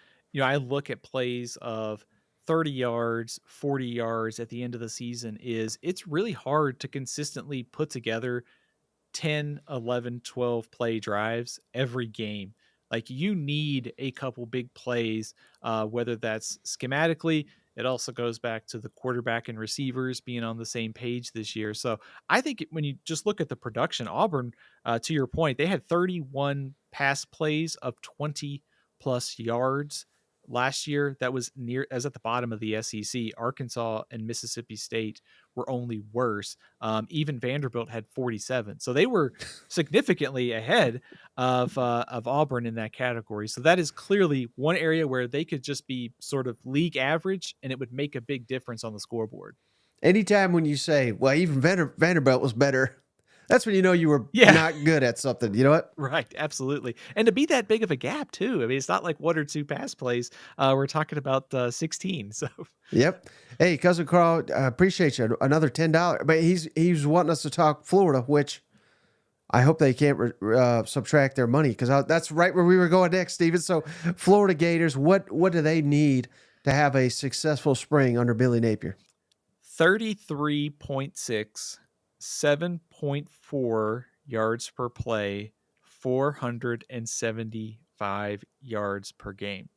I look at plays of 30 yards, 40 yards at the end of the season is it's really hard to consistently put together 10, 11, 12 play drives every game. Like, you need a couple big plays, whether that's schematically. It also goes back to the quarterback and receivers being on the same page this year. So I think when you just look at the production, Auburn, to your point, they had 31 pass plays of 20 plus yards last year. That was near as at the bottom of the SEC. Arkansas and Mississippi State were only worse. Even Vanderbilt had 47, so they were significantly ahead of Auburn in that category. So that is clearly one area where they could just be sort of league average, and it would make a big difference on the scoreboard. Anytime when you say, well, even Vanderbilt was better, that's when you know you were Yeah. not good at something. You know what? Right, absolutely. And to be that big of a gap too. I mean, it's not like one or two pass plays. We're talking about 16. So Yep. Hey, cousin Carl, I appreciate you. Another $10, but he's wanting us to talk Florida, which I hope they can't subtract their money because that's right where we were going next, Steven. So, Florida Gators, what do they need to have a successful spring under Billy Napier? 33.6, 7.4 yards per play, 475 yards per game.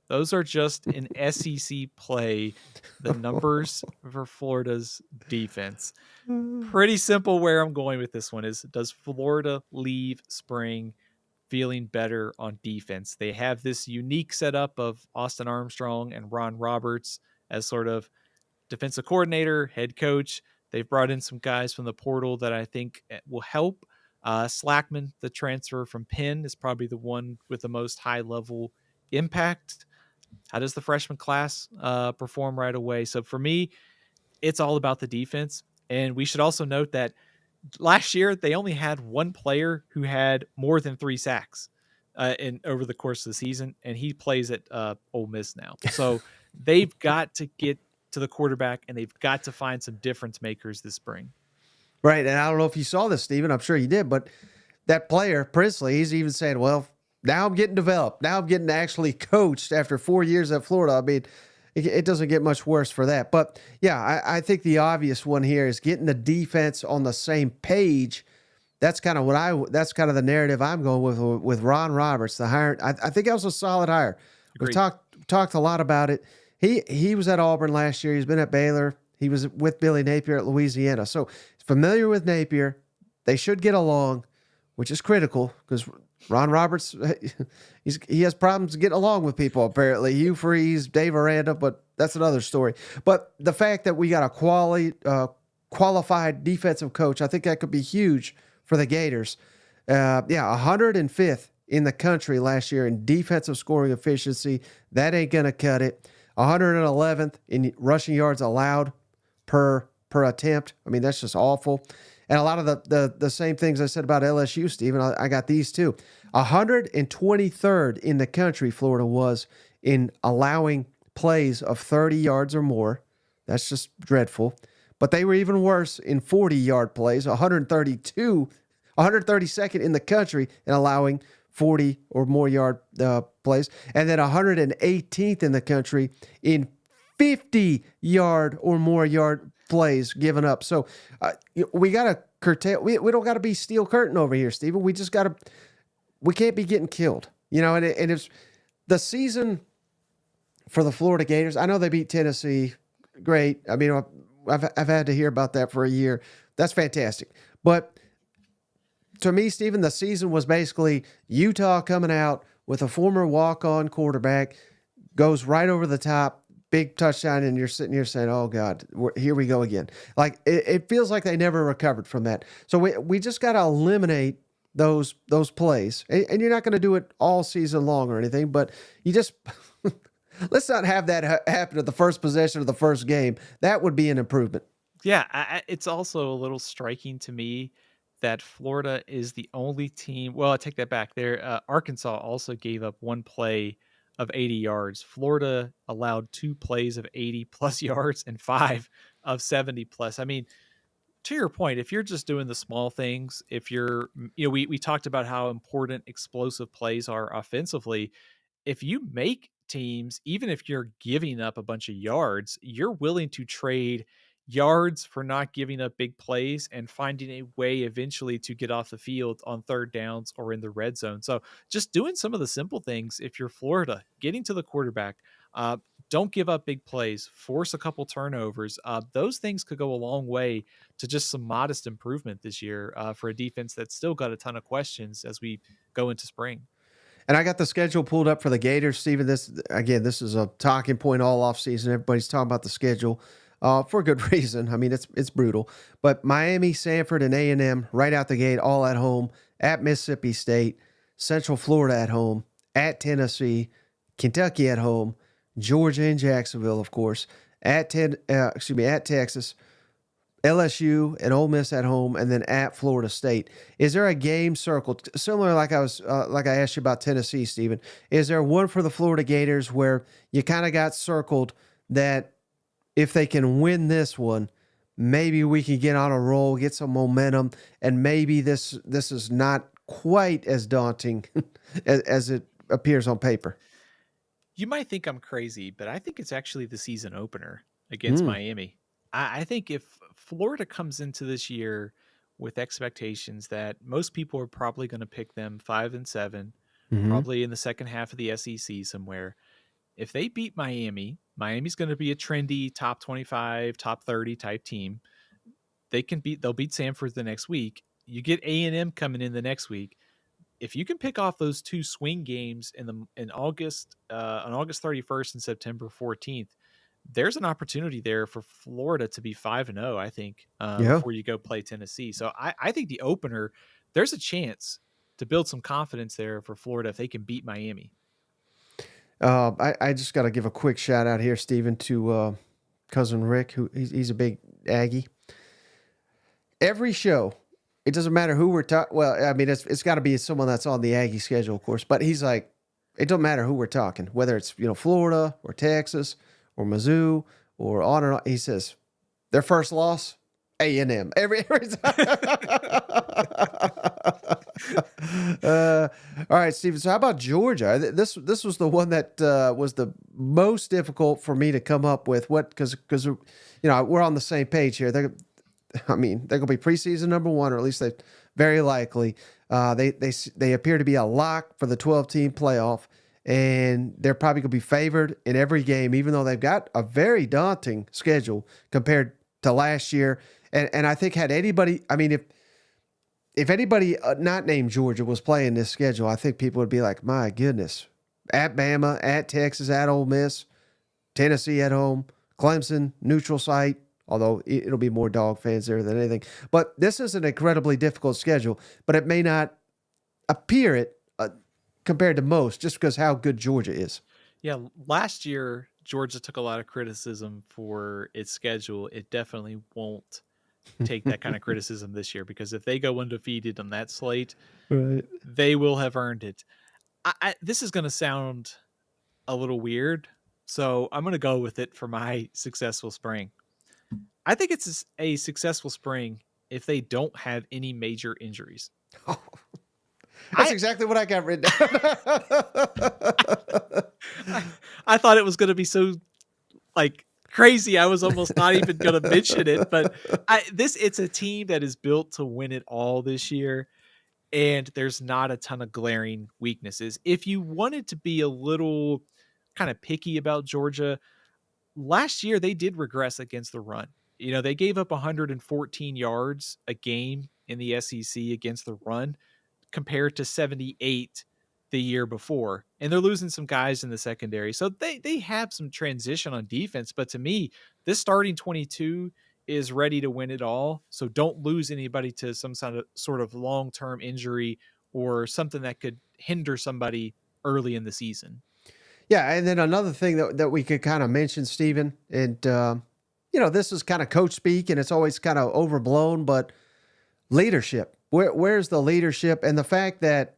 Those are just in SEC play, the numbers for Florida's defense. Pretty simple where I'm going with this one is, does Florida leave spring feeling better on defense? They have this unique setup of Austin Armstrong and Ron Roberts as sort of defensive coordinator, head coach. They've brought in some guys from the portal that I think will help. Slackman, the transfer from Penn, is probably the one with the most high-level impact. How does the freshman class perform right away? So for me, it's all about the defense. And we should also note that last year they only had one player who had more than 3 sacks in over the course of the season, and he plays at Ole Miss now. So they've got to get to the quarterback, and they've got to find some difference makers this spring. Right, and I don't know if you saw this, Steven. I'm sure you did, but that player, Princely, he's even saying, well, now I'm getting developed. Now I'm getting actually coached after 4 years at Florida. I mean, it doesn't get much worse for that. But, yeah, I think the obvious one here is getting the defense on the same page. That's kind of that's kind of the narrative I'm going with Ron Roberts, the hire. I think that was a solid hire. Agreed. We've talked a lot about it. He was at Auburn last year. He's been at Baylor. He was with Billy Napier at Louisiana. So he's familiar with Napier. They should get along, which is critical because Ron Roberts, he has problems getting along with people, apparently. Hugh Freeze, Dave Aranda, but that's another story. But the fact that we got a qualified defensive coach, I think that could be huge for the Gators. 105th in the country last year in defensive scoring efficiency. That ain't going to cut it. 111th in rushing yards allowed per attempt. I mean, that's just awful. And a lot of the same things I said about LSU, Stephen, I got these too. 123rd in the country, Florida was, in allowing plays of 30 yards or more. That's just dreadful. But they were even worse in 40-yard plays, 132nd in the country in allowing 40 or more yard plays. And then 118th in the country in 50-yard or more yard plays given up. So we got to curtail. We don't got to be steel curtain over here, Stephen. We just got to. We can't be getting killed, and it's the season for the Florida Gators. I know they beat Tennessee, great. I mean, I've had to hear about that for a year. That's fantastic. But to me, Stephen, the season was basically Utah coming out with a former walk-on quarterback, goes right over the top. Big touchdown, and you're sitting here saying, oh, God, here we go again. Like, it feels like they never recovered from that. So we just got to eliminate those plays. And you're not going to do it all season long or anything, but you just – let's not have that happen at the first possession of the first game. That would be an improvement. Yeah, it's also a little striking to me that Florida is the only team – well, I take that back. Arkansas also gave up one play of 80 yards. Florida allowed 2 plays of 80 plus yards and 5 of 70 plus. I mean, to your point, if you're just doing the small things, if you're, we talked about how important explosive plays are offensively. If you make teams, even if you're giving up a bunch of yards, you're willing to trade yards for not giving up big plays, and finding a way eventually to get off the field on third downs or in the red zone. So just doing some of the simple things. If you're Florida, getting to the quarterback, uh, don't give up big plays, force a couple turnovers. Those things could go a long way to just some modest improvement this year for a defense that's still got a ton of questions as we go into spring. And I got the schedule pulled up for the Gators, Steven. This is a talking point all off season. Everybody's talking about the schedule for a good reason. I mean, it's brutal. But Miami, Sanford, and A&M right out the gate, all at home. At Mississippi State, Central Florida at home, at Tennessee, Kentucky at home, Georgia and Jacksonville, of course, at Texas, LSU and Ole Miss at home, and then at Florida State. Is there a game circled similar like I asked you about Tennessee, Stephen? Is there one for the Florida Gators where you kind of got circled that if they can win this one, maybe we can get on a roll, get some momentum, and maybe this is not quite as daunting as it appears on paper? You might think I'm crazy, but I think it's actually the season opener against Miami. I think if Florida comes into this year with expectations that most people are probably going to pick them 5-7, probably in the second half of the SEC somewhere. If they beat Miami, Miami's going to be a trendy top 25, top 30 type team. They'll beat Sanford the next week. You get A&M coming in the next week. If you can pick off those two swing games in August, on August 31st and September 14th, there's an opportunity there for Florida to be 5-0, I think, before you go play Tennessee. So I think the opener, there's a chance to build some confidence there for Florida if they can beat Miami. I just got to give a quick shout out here, Stephen, to cousin Rick, who he's a big Aggie. Every show, it doesn't matter who we're talking. Well, I mean, it's got to be someone that's on the Aggie schedule, of course. But he's like, it don't matter who we're talking, whether it's Florida or Texas or Mizzou or on and on. He says their first loss, A&M. Every time. All right, Steven. So how about Georgia? This was the one that was the most difficult for me to come up with. Because we're on the same page here. They're going to be preseason number one, or at least they very likely. They appear to be a lock for the 12-team playoff, and they're probably going to be favored in every game, even though they've got a very daunting schedule compared to last year. And I think had anybody, if anybody not named Georgia was playing this schedule, I think people would be like, my goodness, at Bama, at Texas, at Ole Miss, Tennessee at home, Clemson, neutral site, although it'll be more dog fans there than anything. But this is an incredibly difficult schedule, but it may not appear it compared to most just because how good Georgia is. Yeah, last year, Georgia took a lot of criticism for its schedule. It definitely won't take that kind of criticism this year, because if they go undefeated on that slate, right, they will have earned it. This is going to sound a little weird, so I'm going to go with it for my successful spring. I think it's a successful spring if they don't have any major injuries. Oh, that's exactly what I got written down. I thought it was going to be so crazy. I was almost not even going to mention it, but it's a team that is built to win it all this year, and there's not a ton of glaring weaknesses. If you wanted to be a little kind of picky about Georgia, last year they did regress against the run. They gave up 114 yards a game in the SEC against the run compared to 78 the year before, and they're losing some guys in the secondary. So they have some transition on defense, but to me, this starting 22 is ready to win it all. So don't lose anybody to some sort of long-term injury or something that could hinder somebody early in the season. Yeah, and then another thing that we could kind of mention, Stephen, and this is kind of coach speak, and it's always kind of overblown, but leadership. Where's the leadership? And the fact that,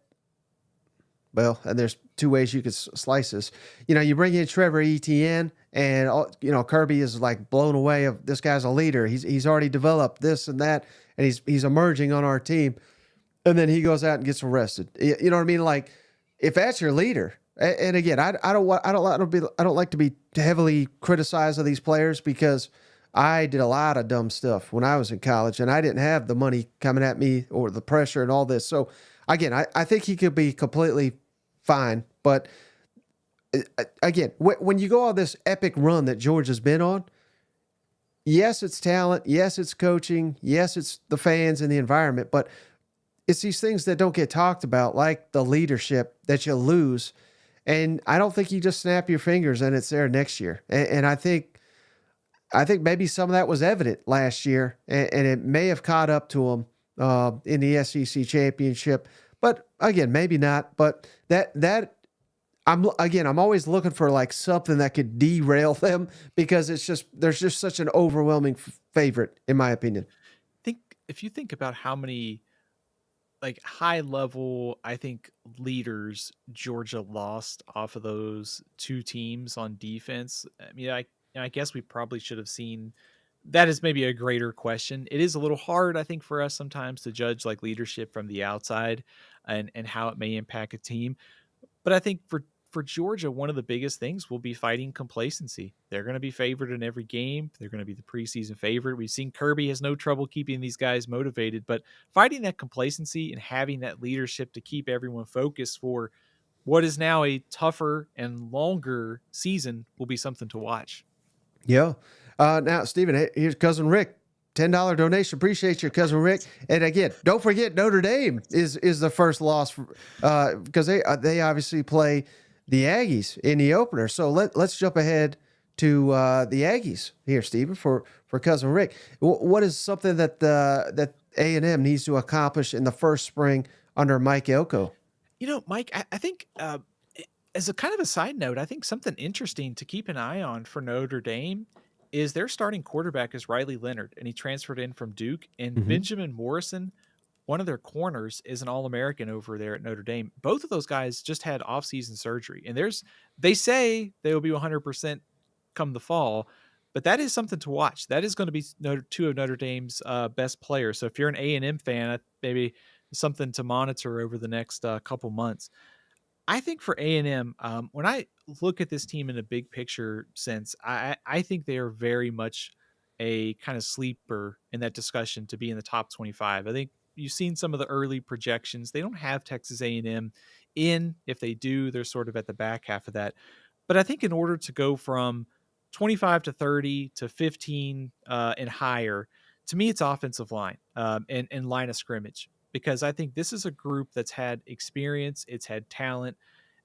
well, and there's two ways you could slice this. You bring in Trevor Etienne, and Kirby is like blown away of this guy's a leader. He's already developed this and that, and he's emerging on our team. And then he goes out and gets arrested. You know what I mean? Like, if that's your leader, and again, I don't like to be heavily criticized of these players because I did a lot of dumb stuff when I was in college, and I didn't have the money coming at me or the pressure and all this. So again, I think he could be completely fine. But again, when you go on this epic run that Georgia's been on, yes, it's talent. Yes, it's coaching. Yes, it's the fans and the environment. But it's these things that don't get talked about, like the leadership that you lose. And I don't think you just snap your fingers and it's there next year. And I think maybe some of that was evident last year, and it may have caught up to him in the SEC championship. But again, maybe not. But I'm always looking for like something that could derail them, because there's just such an overwhelming favorite, in my opinion. Think if you think about how many like high level, I think, leaders Georgia lost off of those two teams on defense. I mean, I guess we probably should have seen that as maybe a greater question. It is a little hard, I think, for us sometimes to judge like leadership from the outside and how it may impact a team. But I think for Georgia, one of the biggest things will be fighting complacency. They're going to be favored in every game. They're going to be the preseason favorite. We've seen Kirby has no trouble keeping these guys motivated, but fighting that complacency and having that leadership to keep everyone focused for what is now a tougher and longer season will be something to watch. Yeah. Now, Stephen, here's Cousin Rick. $10 donation. Appreciate you, Cousin Rick. And again, don't forget Notre Dame is the first loss because they obviously play the Aggies in the opener. So let's jump ahead to the Aggies here, Stephen, for Cousin Rick. What is something that that A&M needs to accomplish in the first spring under Mike Elko? Mike, I think as a kind of a side note, I think something interesting to keep an eye on for Notre Dame is their starting quarterback is Riley Leonard, and he transferred in from Duke. And Benjamin Morrison, one of their corners, is an All-American over there at Notre Dame. Both of those guys just had off-season surgery, and they say they will be 100% come the fall, but that is something to watch. That is going to be two of Notre Dame's best players. So if you're an A&M fan, maybe something to monitor over the next couple months. I think for A&M, when I look at this team in a big picture sense, I think they are very much a kind of sleeper in that discussion to be in the top 25. I think you've seen some of the early projections. They don't have Texas A&M in. If they do, they're sort of at the back half of that. But I think in order to go from 25 to 30 to 15 and higher, to me, it's offensive line and line of scrimmage. Because I think this is a group that's had experience, it's had talent.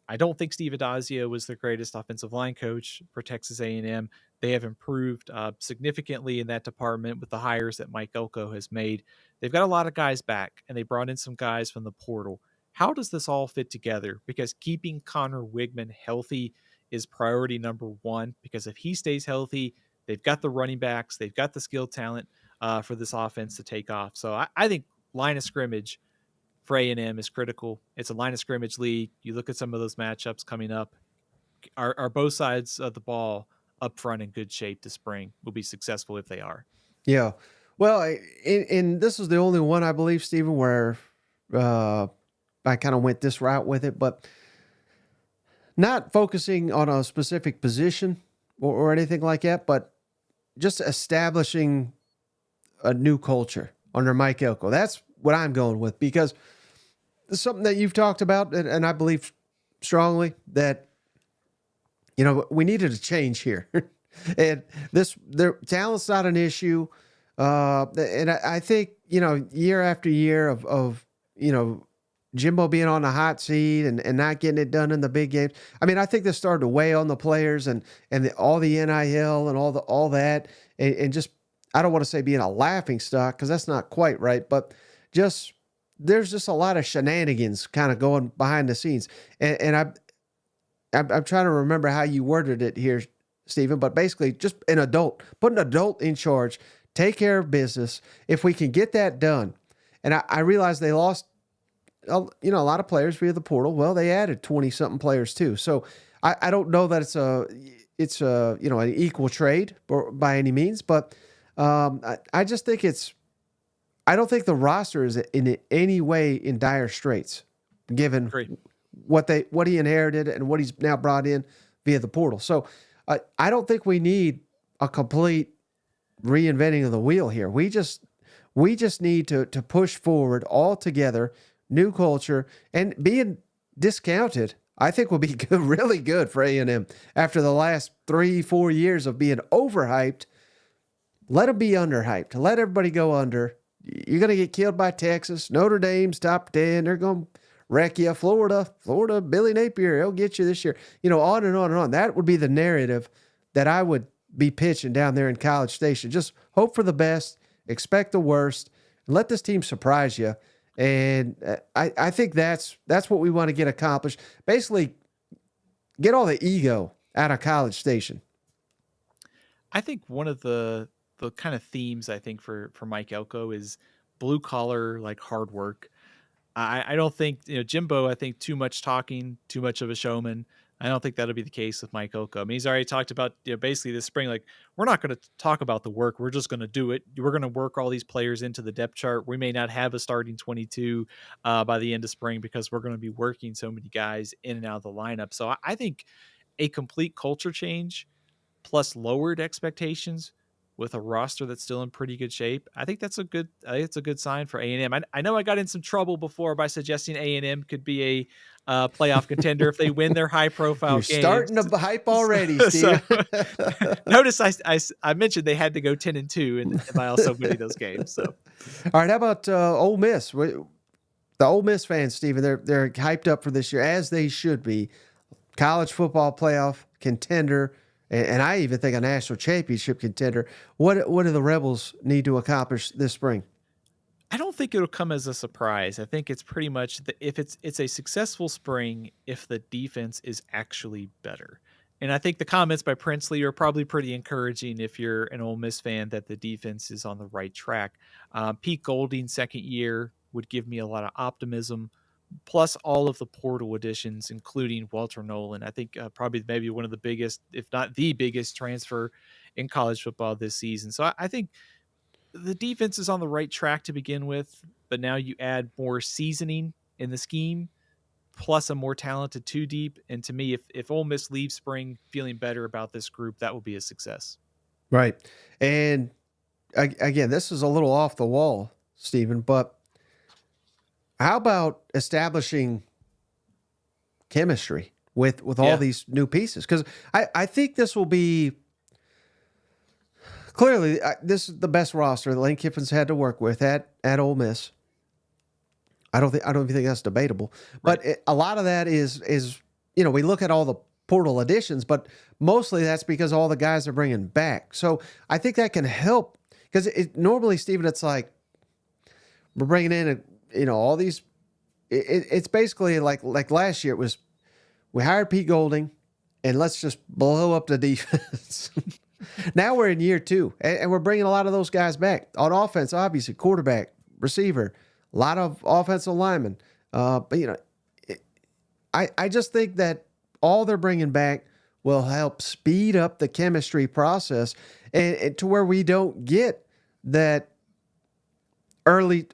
I don't think Steve Adazio was the greatest offensive line coach for Texas A&M. They have improved significantly in that department with the hires that Mike Elko has made. They've got a lot of guys back, and they brought in some guys from the portal. How does this all fit together? Because keeping Connor Wigman healthy is priority number one, because if he stays healthy, they've got the running backs, they've got the skill talent for this offense to take off. So I think line of scrimmage for A&M is critical. It's a line of scrimmage league. You look at some of those matchups coming up. Are both sides of the ball up front in good shape this spring? Will be successful if they are. Yeah. Well, and this is the only one, I believe, Stephen, where I kind of went this route with it, but not focusing on a specific position or anything like that, but just establishing a new culture under Mike Elko. That's what I'm going with, because it's something that you've talked about, and I believe strongly that, we needed a change here. And their talent's not an issue. And I think, year after year of Jimbo being on the hot seat and not getting it done in the big games. I mean, I think this started to weigh on the players and all the NIL and all that, and just, I don't want to say being a laughing stock, because that's not quite right, but there's just a lot of shenanigans kind of going behind the scenes. And I'm trying to remember how you worded it here, Stephen, but basically just put an adult in charge, take care of business. If we can get that done, and I realize they lost, a lot of players via the portal. Well, they added 20 something players too. So I don't know that it's an equal trade by any means, but I just think I don't think the roster is in any way in dire straits, given Great. what he inherited and what he's now brought in via the portal. So I don't think we need a complete reinventing of the wheel here. We just need to push forward all together, new culture, and being discounted. I think will be good, really good for A&M after the last 3-4 years of being overhyped. Let them be underhyped. Let everybody go under. You're going to get killed by Texas. Notre Dame's top 10. They're going to wreck you. Florida, Billy Napier, he'll get you this year. On and on and on. That would be the narrative that I would be pitching down there in College Station. Just hope for the best, expect the worst, and let this team surprise you. And I think that's what we want to get accomplished. Basically, get all the ego out of College Station. I think one of the kind of themes I think for Mike Elko is blue collar, like hard work. I don't think, Jimbo, I think too much talking, too much of a showman. I don't think that'll be the case with Mike Elko. I mean, he's already talked about, basically this spring, like, we're not going to talk about the work. We're just going to do it. We're going to work all these players into the depth chart. We may not have a starting 22 by the end of spring because we're going to be working so many guys in and out of the lineup. So I think a complete culture change plus lowered expectations with a roster that's still in pretty good shape, I think it's a good sign for A&M. I know I got in some trouble before by suggesting A&M could be a playoff contender if they win their high profile You're games. starting to hype already, Steve. Notice I mentioned they had to go 10-2 and by also winning those games. So, all right, how about Ole Miss? The Ole Miss fans, Steven, they're hyped up for this year, as they should be. College football playoff contender, and I even think a national championship contender. What do the Rebels need to accomplish this spring? I don't think it'll come as a surprise. I think it's pretty much if it's a successful spring if the defense is actually better. And I think the comments by Princely are probably pretty encouraging if you're an Ole Miss fan that the defense is on the right track. Pete Golding's second year would give me a lot of optimism. Plus all of the portal additions, including Walter Nolan. I think probably maybe one of the biggest, if not the biggest transfer in college football this season. So I think the defense is on the right track to begin with, but now you add more seasoning in the scheme, plus a more talented two deep. And to me, if Ole Miss leaves spring feeling better about this group, that will be a success. Right. And again, this is a little off the wall, Stephen, but how about establishing chemistry with all these new pieces? Because I think this will be clearly this is the best roster that Lane Kiffin's had to work with at Ole Miss. I don't even think that's debatable. But a lot of that is we look at all the portal additions, but mostly that's because all the guys are bringing back. So I think that can help because normally, Stephen, it's like we're bringing in all these. It's basically like last year. It was we hired Pete Golding, and let's just blow up the defense. Now we're in year 2, and we're bringing a lot of those guys back on offense. Obviously, quarterback, receiver, a lot of offensive linemen. But I just think that all they're bringing back will help speed up the chemistry process, and to where we don't get that early.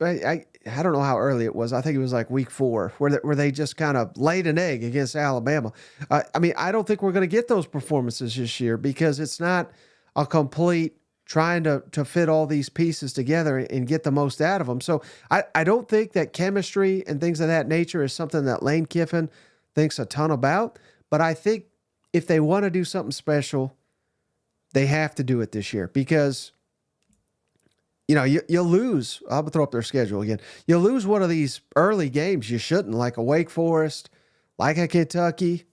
I don't know how early it was. I think it was like week 4 where they just kind of laid an egg against Alabama. I don't think we're going to get those performances this year because it's not a complete trying to fit all these pieces together and get the most out of them. So I don't think that chemistry and things of that nature is something that Lane Kiffin thinks a ton about. But I think if they want to do something special, they have to do it this year because you'll lose. I'll throw up their schedule again. You'll lose one of these early games you shouldn't, like a Wake Forest, like a Kentucky,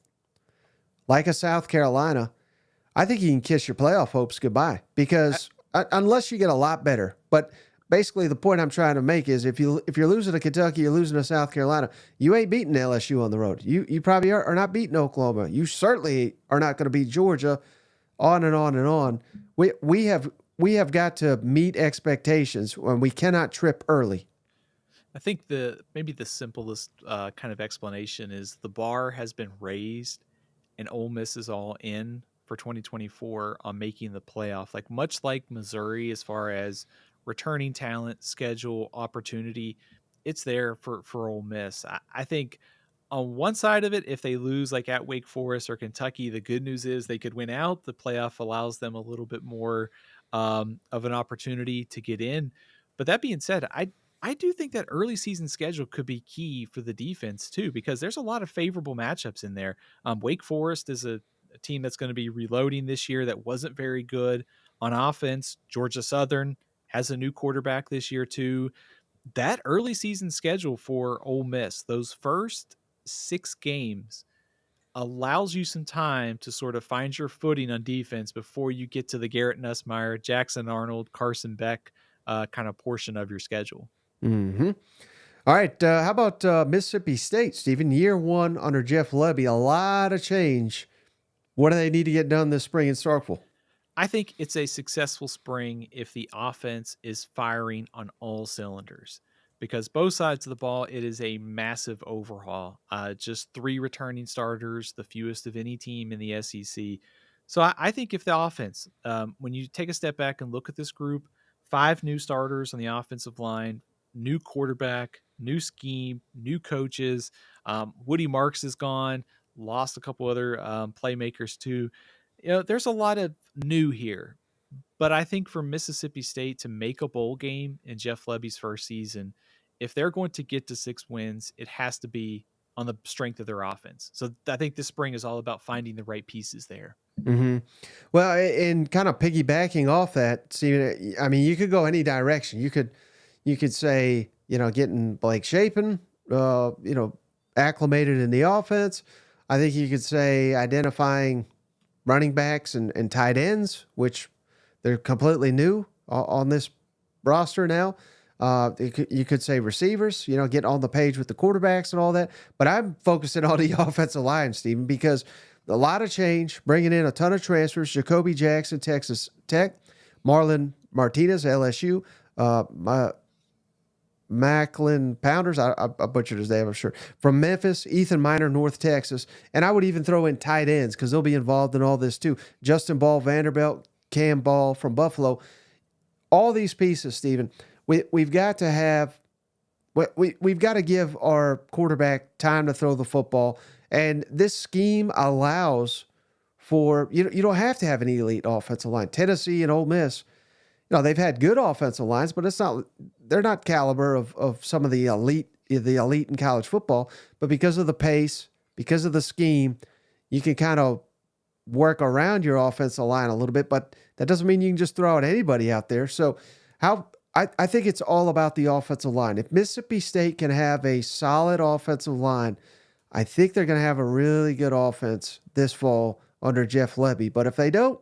like a South Carolina. I think you can kiss your playoff hopes goodbye because unless you get a lot better. But basically the point I'm trying to make is if you're losing to Kentucky, you're losing to South Carolina, you ain't beating LSU on the road. You probably are not beating Oklahoma. You certainly are not going to beat Georgia, on and on and on. We have got to meet expectations when we cannot trip early. I think maybe the simplest kind of explanation is the bar has been raised and Ole Miss is all in for 2024 on making the playoff. Like much like Missouri as far as returning talent, schedule, opportunity, it's there for Ole Miss. I think on one side of it, if they lose like at Wake Forest or Kentucky, the good news is they could win out. The playoff allows them a little bit more of an opportunity to get in. But that being said, I do think that early season schedule could be key for the defense too, because there's a lot of favorable matchups in there. Wake Forest is a team that's going to be reloading this year that wasn't very good on offense. Georgia Southern has a new quarterback this year too. That early season schedule for Ole Miss, those first 6 games, allows you some time to sort of find your footing on defense before you get to the Garrett Nussmeier, Jackson Arnold, Carson Beck kind of portion of your schedule. Mm-hmm. All right. How about Mississippi State, Stephen? Year 1 under Jeff Lebby, a lot of change. What do they need to get done this spring in Starkville? I think it's a successful spring if the offense is firing on all cylinders, because both sides of the ball, it is a massive overhaul. Just 3 returning starters, the fewest of any team in the SEC. So I think if the offense, when you take a step back and look at this group, 5 new starters on the offensive line, new quarterback, new scheme, new coaches. Woody Marks is gone, lost a couple other playmakers too. There's a lot of new here, but I think for Mississippi State to make a bowl game in Jeff Lebby's first season, if they're going to get to 6 wins, it has to be on the strength of their offense. So I think this spring is all about finding the right pieces there. Mm-hmm. Well, and kind of piggybacking off that, see, I mean, you could go any direction. You could say, getting Blake Shapen, acclimated in the offense. I think you could say identifying running backs and tight ends, which they're completely new on this roster now. You could say receivers, get on the page with the quarterbacks and all that. But I'm focusing on the offensive line, Stephen, because a lot of change, bringing in a ton of transfers. Jacoby Jackson, Texas Tech. Marlon Martinez, LSU. Macklin Pounders, I butchered his name, I'm sure. From Memphis, Ethan Miner, North Texas. And I would even throw in tight ends because they'll be involved in all this too. Justin Ball, Vanderbilt, Cam Ball from Buffalo. All these pieces, Stephen, we've got to have, we've got to give our quarterback time to throw the football. And this scheme allows for, you don't have to have an elite offensive line. Tennessee and Ole Miss, they've had good offensive lines, but they're not caliber of some of the elite in college football. But because of the pace, because of the scheme, you can kind of work around your offensive line a little bit, but that doesn't mean you can just throw out anybody out there. So I think it's all about the offensive line. If Mississippi State can have a solid offensive line, I think they're going to have a really good offense this fall under Jeff Lebby. But if they don't,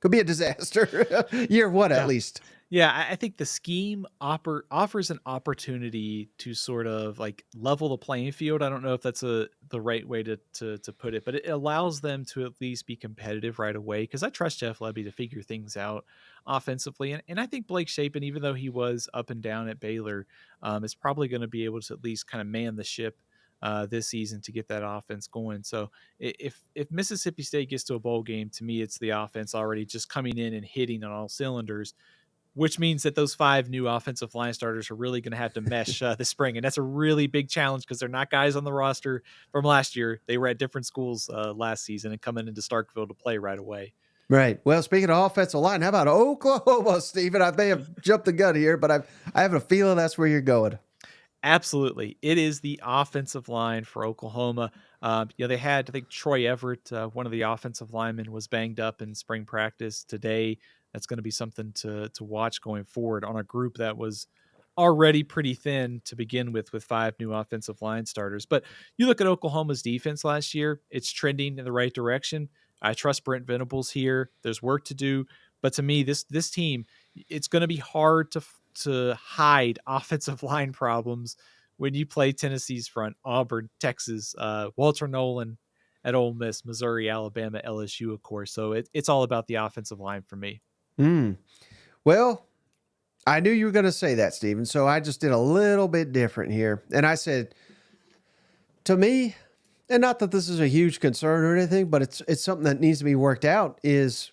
could be a disaster. Year 1 at least. Yeah, I think the scheme offers an opportunity to sort of like level the playing field. I don't know if that's the right way to put it, but it allows them to at least be competitive right away, because I trust Jeff Lebby to figure things out offensively. And I think Blake Shapen, even though he was up and down at Baylor, is probably going to be able to at least kind of man the ship this season to get that offense going. So if Mississippi State gets to a bowl game, to me, it's the offense already just coming in and hitting on all cylinders, which means that those 5 new offensive line starters are really going to have to mesh this spring. And that's a really big challenge because they're not guys on the roster from last year. They were at different schools last season and coming into Starkville to play right away. Right. Well, speaking of offensive line, how about Oklahoma, Stephen? I may have jumped the gun here, but I have a feeling that's where you're going. Absolutely. It is the offensive line for Oklahoma. They had, I think, Troy Everett, one of the offensive linemen, was banged up in spring practice today. That's going to be something to watch going forward on a group that was already pretty thin to begin with 5 new offensive line starters. But you look at Oklahoma's defense last year, it's trending in the right direction. I trust Brent Venables here. There's work to do. But to me, this team, it's going to be hard to hide offensive line problems when you play Tennessee's front, Auburn, Texas, Walter Nolan at Ole Miss, Missouri, Alabama, LSU, of course. So it's all about the offensive line for me. Well, I knew you were going to say that, Stephen, so I just did a little bit different here. And I said, to me, and not that this is a huge concern or anything, but it's something that needs to be worked out, is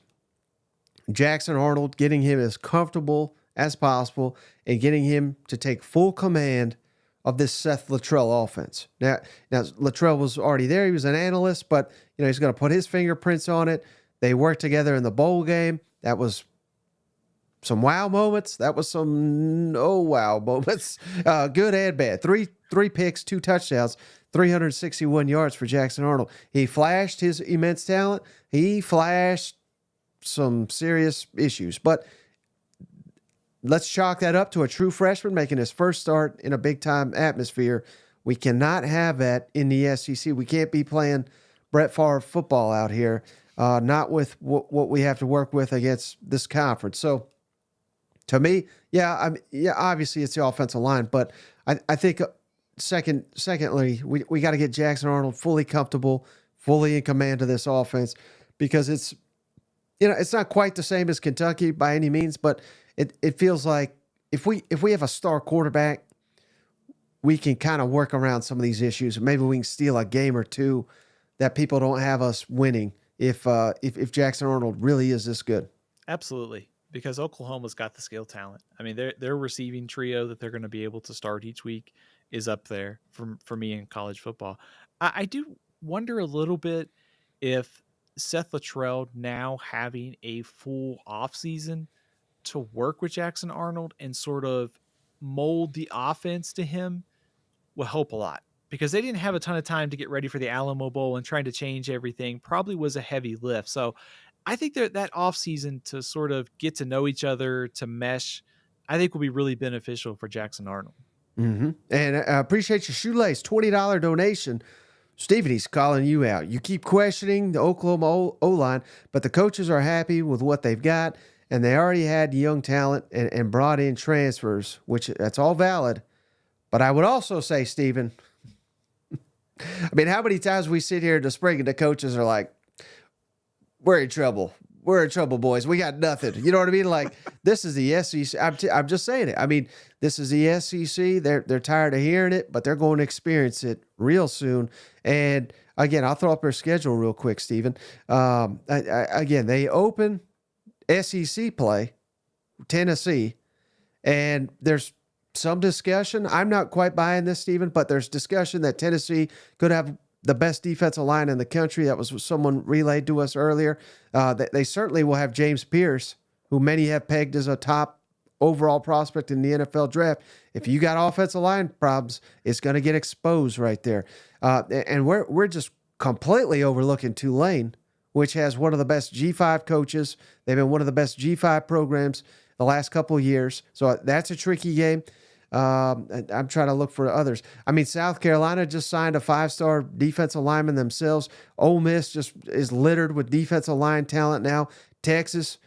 Jackson Arnold, getting him as comfortable as possible and getting him to take full command of this Seth Luttrell offense. Now Luttrell was already there. He was an analyst, but he's going to put his fingerprints on it. They worked together in the bowl game. That was some wow moments. That was some no wow moments. Good and bad. Three picks, 2 touchdowns, 361 yards for Jackson Arnold. He flashed his immense talent. He flashed some serious issues. But let's chalk that up to a true freshman making his first start in a big-time atmosphere. We cannot have that in the SEC. We can't be playing Brett Favre football out here, not with what we have to work with against this conference. So, to me, obviously it's the offensive line, but I think secondly, we got to get Jackson Arnold fully comfortable, fully in command of this offense, because it's not quite the same as Kentucky by any means, but it feels like if we have a star quarterback, we can kind of work around some of these issues. Maybe we can steal a game or two that people don't have us winning if Jackson Arnold really is this good. Absolutely. Because Oklahoma's got the skill talent. I mean, their receiving trio that they're going to be able to start each week is up there for me in college football. I do wonder a little bit if Seth Luttrell now having a full offseason to work with Jackson Arnold and sort of mold the offense to him will help a lot, because they didn't have a ton of time to get ready for the Alamo Bowl, and trying to change everything probably was a heavy lift. So I think that offseason to sort of get to know each other, to mesh, I think will be really beneficial for Jackson Arnold. Mm-hmm. And I appreciate your shoelace $20 donation. Steven, he's calling you out. You keep questioning the Oklahoma O-line, but the coaches are happy with what they've got, and they already had young talent and brought in transfers, which that's all valid. But I would also say, Steven, I mean, how many times we sit here in the spring and the coaches are like, we're in trouble. We're in trouble, boys. We got nothing. You know what I mean? Like, this is the SEC. I'm just saying it. I mean, this is the SEC. They're tired of hearing it, but they're going to experience it real soon. And again, I'll throw up their schedule real quick, Steven. Again, they open SEC play, Tennessee, and there's some discussion. I'm not quite buying this, Steven, but there's discussion that Tennessee could have the best defensive line in the country. That was someone relayed to us earlier. They certainly will have James Pierce, who many have pegged as a top overall prospect in the NFL draft. If you got offensive line problems, it's going to get exposed right there. And we're just completely overlooking Tulane, which has one of the best G5 coaches. They've been one of the best G5 programs the last couple of years. So that's a tricky game. I'm trying to look for others. I mean, South Carolina just signed a 5-star defensive lineman themselves. Ole Miss just is littered with defensive line talent now. Texas,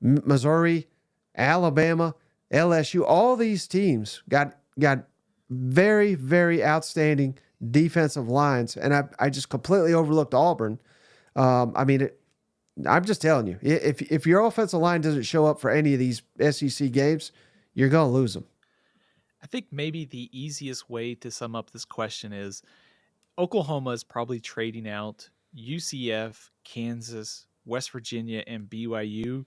Missouri, Alabama, LSU, all these teams got very, very outstanding defensive lines, and I just completely overlooked Auburn. I mean, I'm just telling you, if your offensive line doesn't show up for any of these SEC games, you're going to lose them. I think maybe the easiest way to sum up this question is Oklahoma is probably trading out UCF, Kansas, West Virginia, and BYU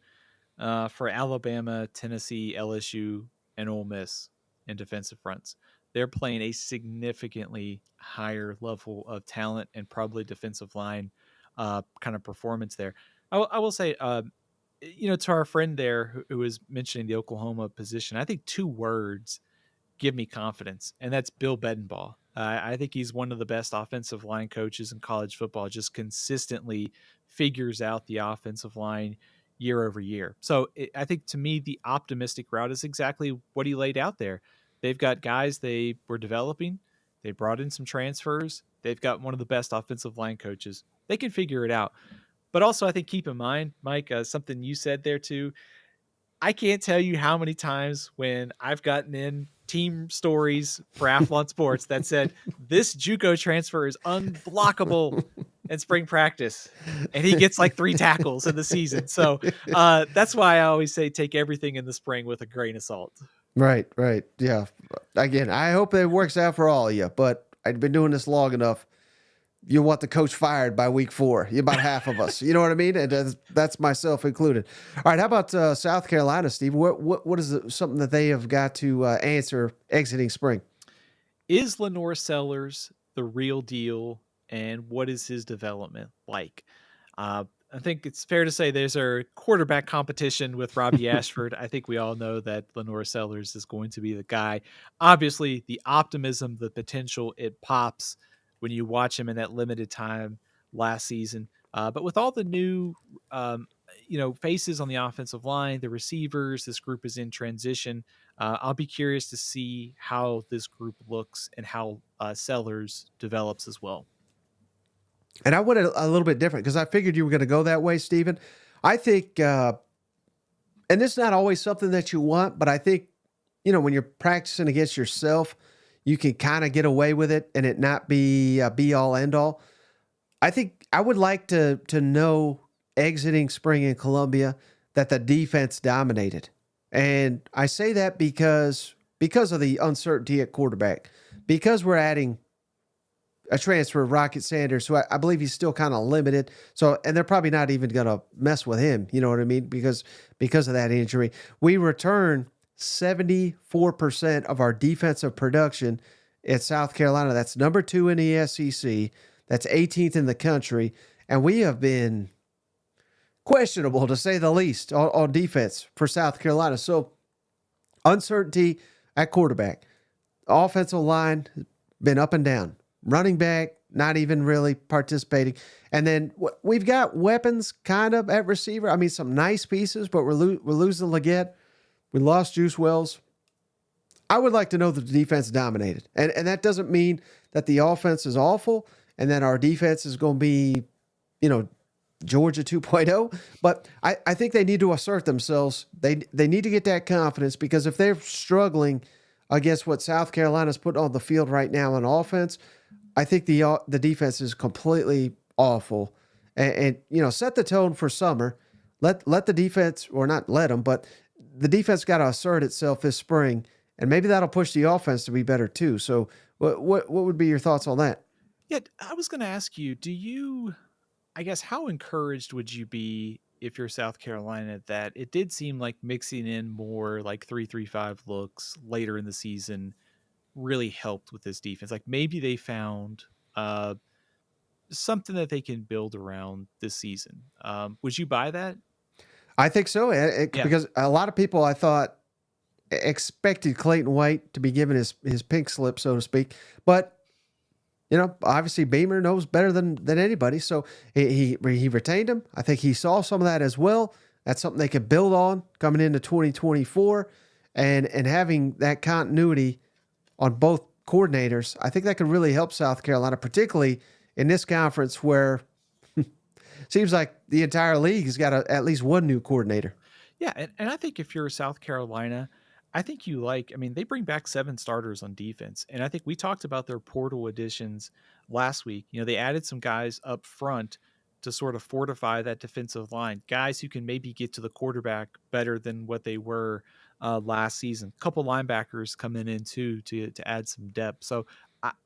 for Alabama, Tennessee, LSU, and Ole Miss in defensive fronts. They're playing a significantly higher level of talent and probably defensive line kind of performance there. I will say, to our friend there who was mentioning the Oklahoma position, I think 2 words give me confidence, and that's Bill Bedenbaugh. I think he's one of the best offensive line coaches in college football, just consistently figures out the offensive line year over year. So I think, to me, the optimistic route is exactly what he laid out there. They've got guys they were developing. They brought in some transfers. They've got one of the best offensive line coaches. They can figure it out. But also, I think, keep in mind, Mike, something you said there too. I can't tell you how many times when I've gotten in team stories for Athlon Sports that said this JUCO transfer is unblockable in spring practice, and he gets like 3 tackles in the season. So that's why I always say take everything in the spring with a grain of salt. Right. Yeah. Again, I hope it works out for all of you, but I've been doing this long enough. You want the coach fired by week 4. You're about half of us. You know what I mean? And that's myself included. All right. How about South Carolina, Steve? What is something that they have got to answer exiting spring? Is Lenore Sellers the real deal, and what is his development like? I think it's fair to say there's a quarterback competition with Robbie Ashford. I think we all know that Lenore Sellers is going to be the guy. Obviously, the optimism, the potential, it pops when you watch him in that limited time last season. But with all the new, um, faces on the offensive line, the receivers, this group is in transition. I'll be curious to see how this group looks and how Sellers develops as well. And I went a little bit different because I figured you were going to go that way, Stephen. I think, and this is not always something that you want, but I think, when you're practicing against yourself, you can kind of get away with it and it not be a be all end all. I think I would like to know exiting spring in Columbia that the defense dominated. And I say that because of the uncertainty at quarterback, because we're adding a transfer of Rocket Sanders, who I believe he's still kind of limited. So, and they're probably not even going to mess with him. You know what I mean? Because of that injury, we return 74% of our defensive production at South Carolina. That's number 2 in the SEC. That's 18th in the country. And we have been questionable, to say the least, on defense for South Carolina. So uncertainty at quarterback. Offensive line been up and down. Running back, not even really participating. And then we've got weapons kind of at receiver. I mean, some nice pieces, but we're losing Leggett. We lost Juice Wells. I would like to know that the defense dominated. And that doesn't mean that the offense is awful and that our defense is going to be, Georgia 2.0. But I think they need to assert themselves. They need to get that confidence, because if they're struggling against what South Carolina's putting on the field right now on offense, I think the defense is completely awful, and set the tone for summer. Let the defense, or not let them, but the defense got to assert itself this spring, and maybe that'll push the offense to be better too. So, what would be your thoughts on that? Yeah, I was going to ask you, how encouraged would you be if you're South Carolina that it did seem like mixing in more like 3-3-5 looks later in the season really helped with this defense? Like maybe they found something that they can build around this season. Would you buy that? I think so, because a lot of people, I thought, expected Clayton White to be given his pink slip, so to speak. But, obviously Beamer knows better than anybody, so he retained him. I think he saw some of that as well. That's something they could build on coming into 2024, and having that continuity on both coordinators. I think that could really help South Carolina, particularly in this conference where seems like the entire league has got at least one new coordinator. Yeah, and I think if you're South Carolina, I think they bring back 7 starters on defense. And I think we talked about their portal additions last week. They added some guys up front to sort of fortify that defensive line, guys who can maybe get to the quarterback better than what they were last season. A couple linebackers coming in too to add some depth. So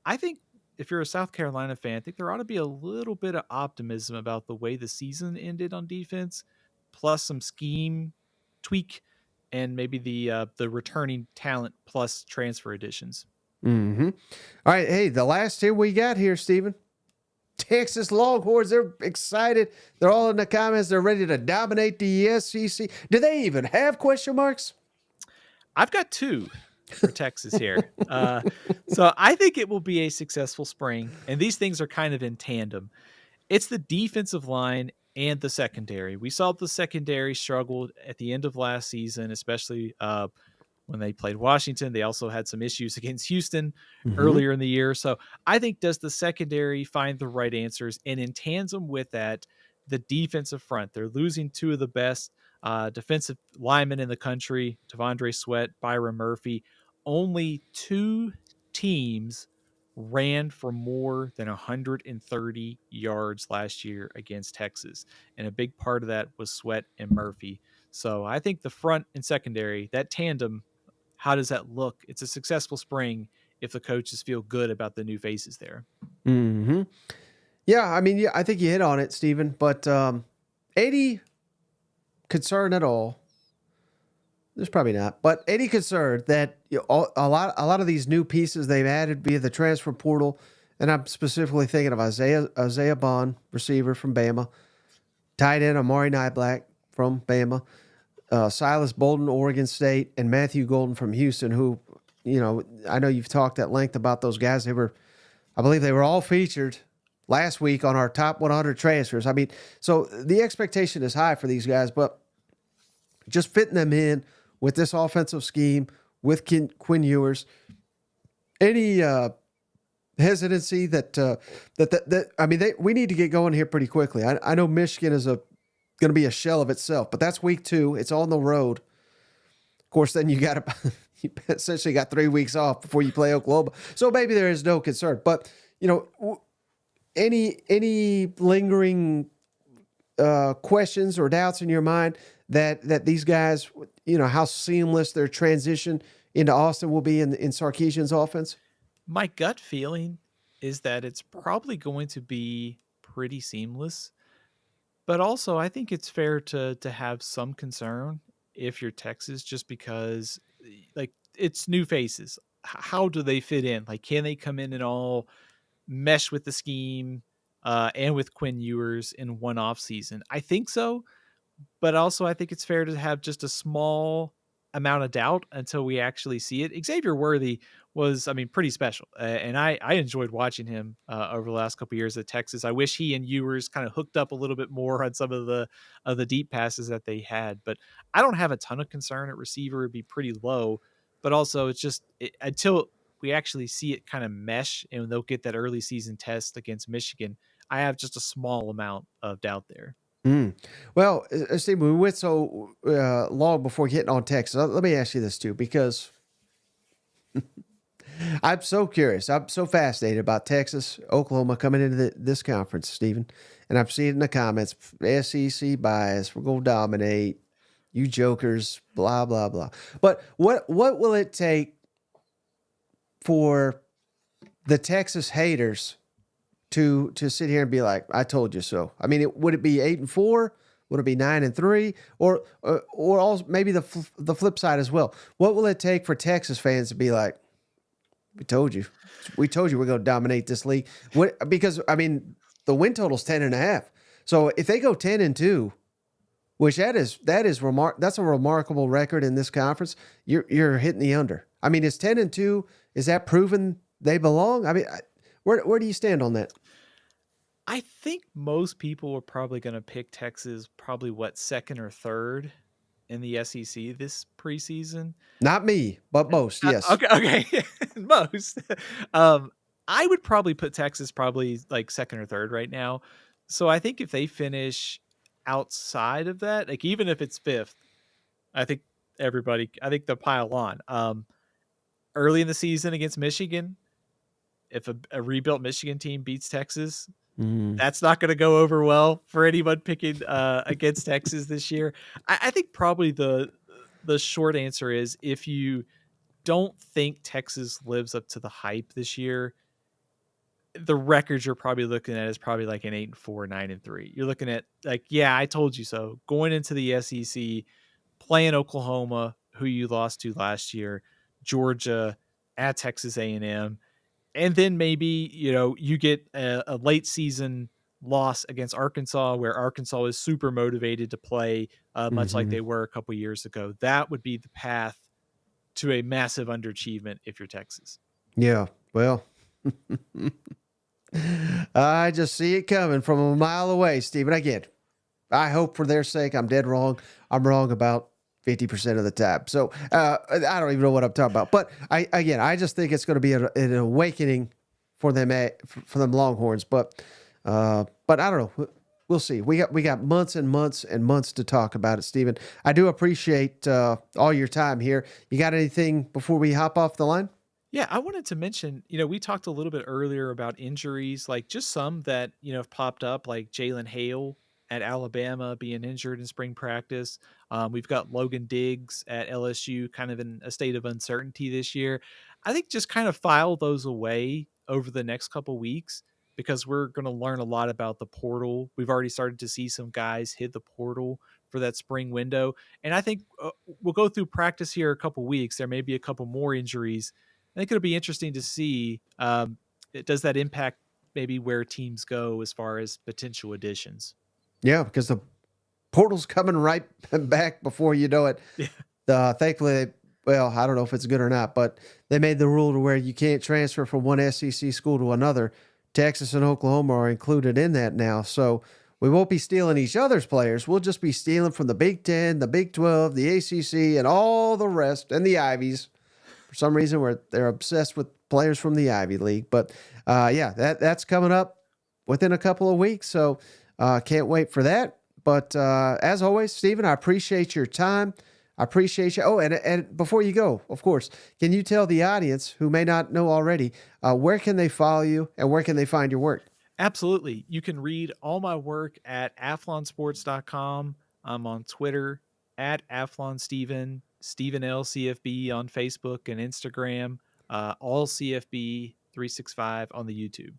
I think if you're a South Carolina fan, I think there ought to be a little bit of optimism about the way the season ended on defense, plus some scheme tweak, and maybe the returning talent plus transfer additions. Mm-hmm. All right, hey, the last team we got here, Stephen, Texas Longhorns. They're excited. They're all in the comments. They're ready to dominate the SEC. Do they even have question marks? I've got 2 for Texas here. So I think it will be a successful spring, and these things are kind of in tandem. It's the defensive line and the secondary. We saw the secondary struggled at the end of last season, especially when they played Washington. They also had some issues against Houston earlier in the year. So I think, does the secondary find the right answers? And in tandem with that, the defensive front. They're losing 2 of the best defensive linemen in the country, Tavondre Sweat, Byron Murphy. Only 2 teams ran for more than 130 yards last year against Texas. And a big part of that was Sweat and Murphy. So I think the front and secondary, that tandem, how does that look? It's a successful spring if the coaches feel good about the new faces there. Mm-hmm. Yeah, I think you hit on it, Stephen. But 80 concern at all? There's probably not, but any concern that a lot of these new pieces they've added via the transfer portal, and I'm specifically thinking of Isaiah Bond, receiver from Bama, Tight end Amari Niblack from Bama, Silas Bolden, Oregon State, and Matthew Golden from Houston, who, I know you've talked at length about those guys. I believe they were all featured last week on our top 100 transfers. I mean, so the expectation is high for these guys, but just fitting them in with this offensive scheme with Quinn Ewers, any hesitancy we need to get going here pretty quickly. I know Michigan is going to be a shell of itself, but that's week 2. It's on the road. Of course, then you essentially got 3 weeks off before you play Oklahoma. So maybe there is no concern, but any lingering questions or doubts in your mind that these guys, how seamless their transition into Austin will be in Sarkisian's offense? My gut feeling is that it's probably going to be pretty seamless, but also I think it's fair to have some concern if you're Texas, just because like it's new faces. How do they fit in? Like, can they come in and all mesh with the scheme and with Quinn Ewers in one off season? I think so, but also I think it's fair to have just a small amount of doubt until we actually see it. Xavier Worthy was, pretty special. And I enjoyed watching him over the last couple of years at Texas. I wish he and Ewers kind of hooked up a little bit more on some of the deep passes that they had, but I don't have a ton of concern at receiver. It'd be pretty low, but also it's just until we actually see it kind of mesh and they'll get that early season test against Michigan, I have just a small amount of doubt there. Well, Steve, we went so long before getting on Texas. Let me ask you this too, because I'm so curious. I'm so fascinated about Texas, Oklahoma coming into this conference, Stephen. And I've seen it in the comments, SEC bias, we're going to dominate, you jokers, blah, blah, blah. But what will it take for the Texas haters to sit here and be like, I told you so? I mean, would it be 8-4? Would it be 9-3? Or also maybe the flip side as well? What will it take for Texas fans to be like, we told you we're going to dominate this league? Because the win total's 10.5. So if they go 10-2, which that's a remarkable record in this conference, you're hitting the under. I mean, is 10-2, is that proven they belong? I mean, where do you stand on that? I think most people are probably going to pick Texas probably second or third in the SEC this preseason. Not me, but most, yes. Okay. Most. I would probably put Texas probably like second or third right now. So I think if they finish outside of that, like even if it's fifth, I think they'll pile on. Early in the season against Michigan, if a rebuilt Michigan team beats Texas, that's not going to go over well for anyone picking against Texas this year. I think probably the short answer is, if you don't think Texas lives up to the hype this year, the records you're probably looking at is probably like an 8-4, 9-3. You're looking at like, yeah, I told you so. Going into the SEC, playing Oklahoma, who you lost to last year, Georgia, at Texas A&M. And then maybe, you get a late season loss against Arkansas, where Arkansas is super motivated to play, much like they were a couple years ago. That would be the path to a massive underachievement if you're Texas. Yeah, well, I just see it coming from a mile away, Stephen. Again, I hope for their sake I'm dead wrong. I'm wrong about 50% of the time. So I don't even know what I'm talking about. But I just think it's going to be an awakening for them Longhorns. But I don't know. We'll see. We got months and months and months to talk about it, Stephen. I do appreciate all your time here. You got anything before we hop off the line? Yeah, I wanted to mention, we talked a little bit earlier about injuries, like just some that, have popped up, like Jalen Hale at Alabama being injured in spring practice. We've got Logan Diggs at LSU kind of in a state of uncertainty this year. I think just kind of file those away over the next couple weeks, because we're going to learn a lot about the portal. We've already started to see some guys hit the portal for that spring window. And I think we'll go through practice here a couple weeks. There may be a couple more injuries. I think it'll be interesting to see, does that impact maybe where teams go as far as potential additions? Yeah, because the portal's coming right back before you know it. Yeah. Thankfully, well, I don't know if it's good or not, but they made the rule to where you can't transfer from one SEC school to another. Texas and Oklahoma are included in that now. So we won't be stealing each other's players. We'll just be stealing from the Big 10, the Big 12, the ACC, and all the rest, and the Ivies. For some reason, they're obsessed with players from the Ivy League. But, yeah, that's coming up within a couple of weeks. So can't wait for that. But as always, Steven, I appreciate your time. I appreciate you. Oh, and before you go, of course, can you tell the audience who may not know already, where can they follow you and where can they find your work? Absolutely. You can read all my work at athlonsports.com. I'm on Twitter at athlonsteven, Steven L. CFB on Facebook and Instagram, all CFB 365 on the YouTube.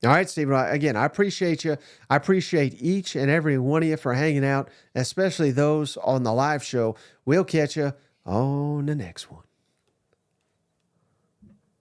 All right, Steven. Again, I appreciate you. I appreciate each and every one of you for hanging out, especially those on the live show. We'll catch you on the next one.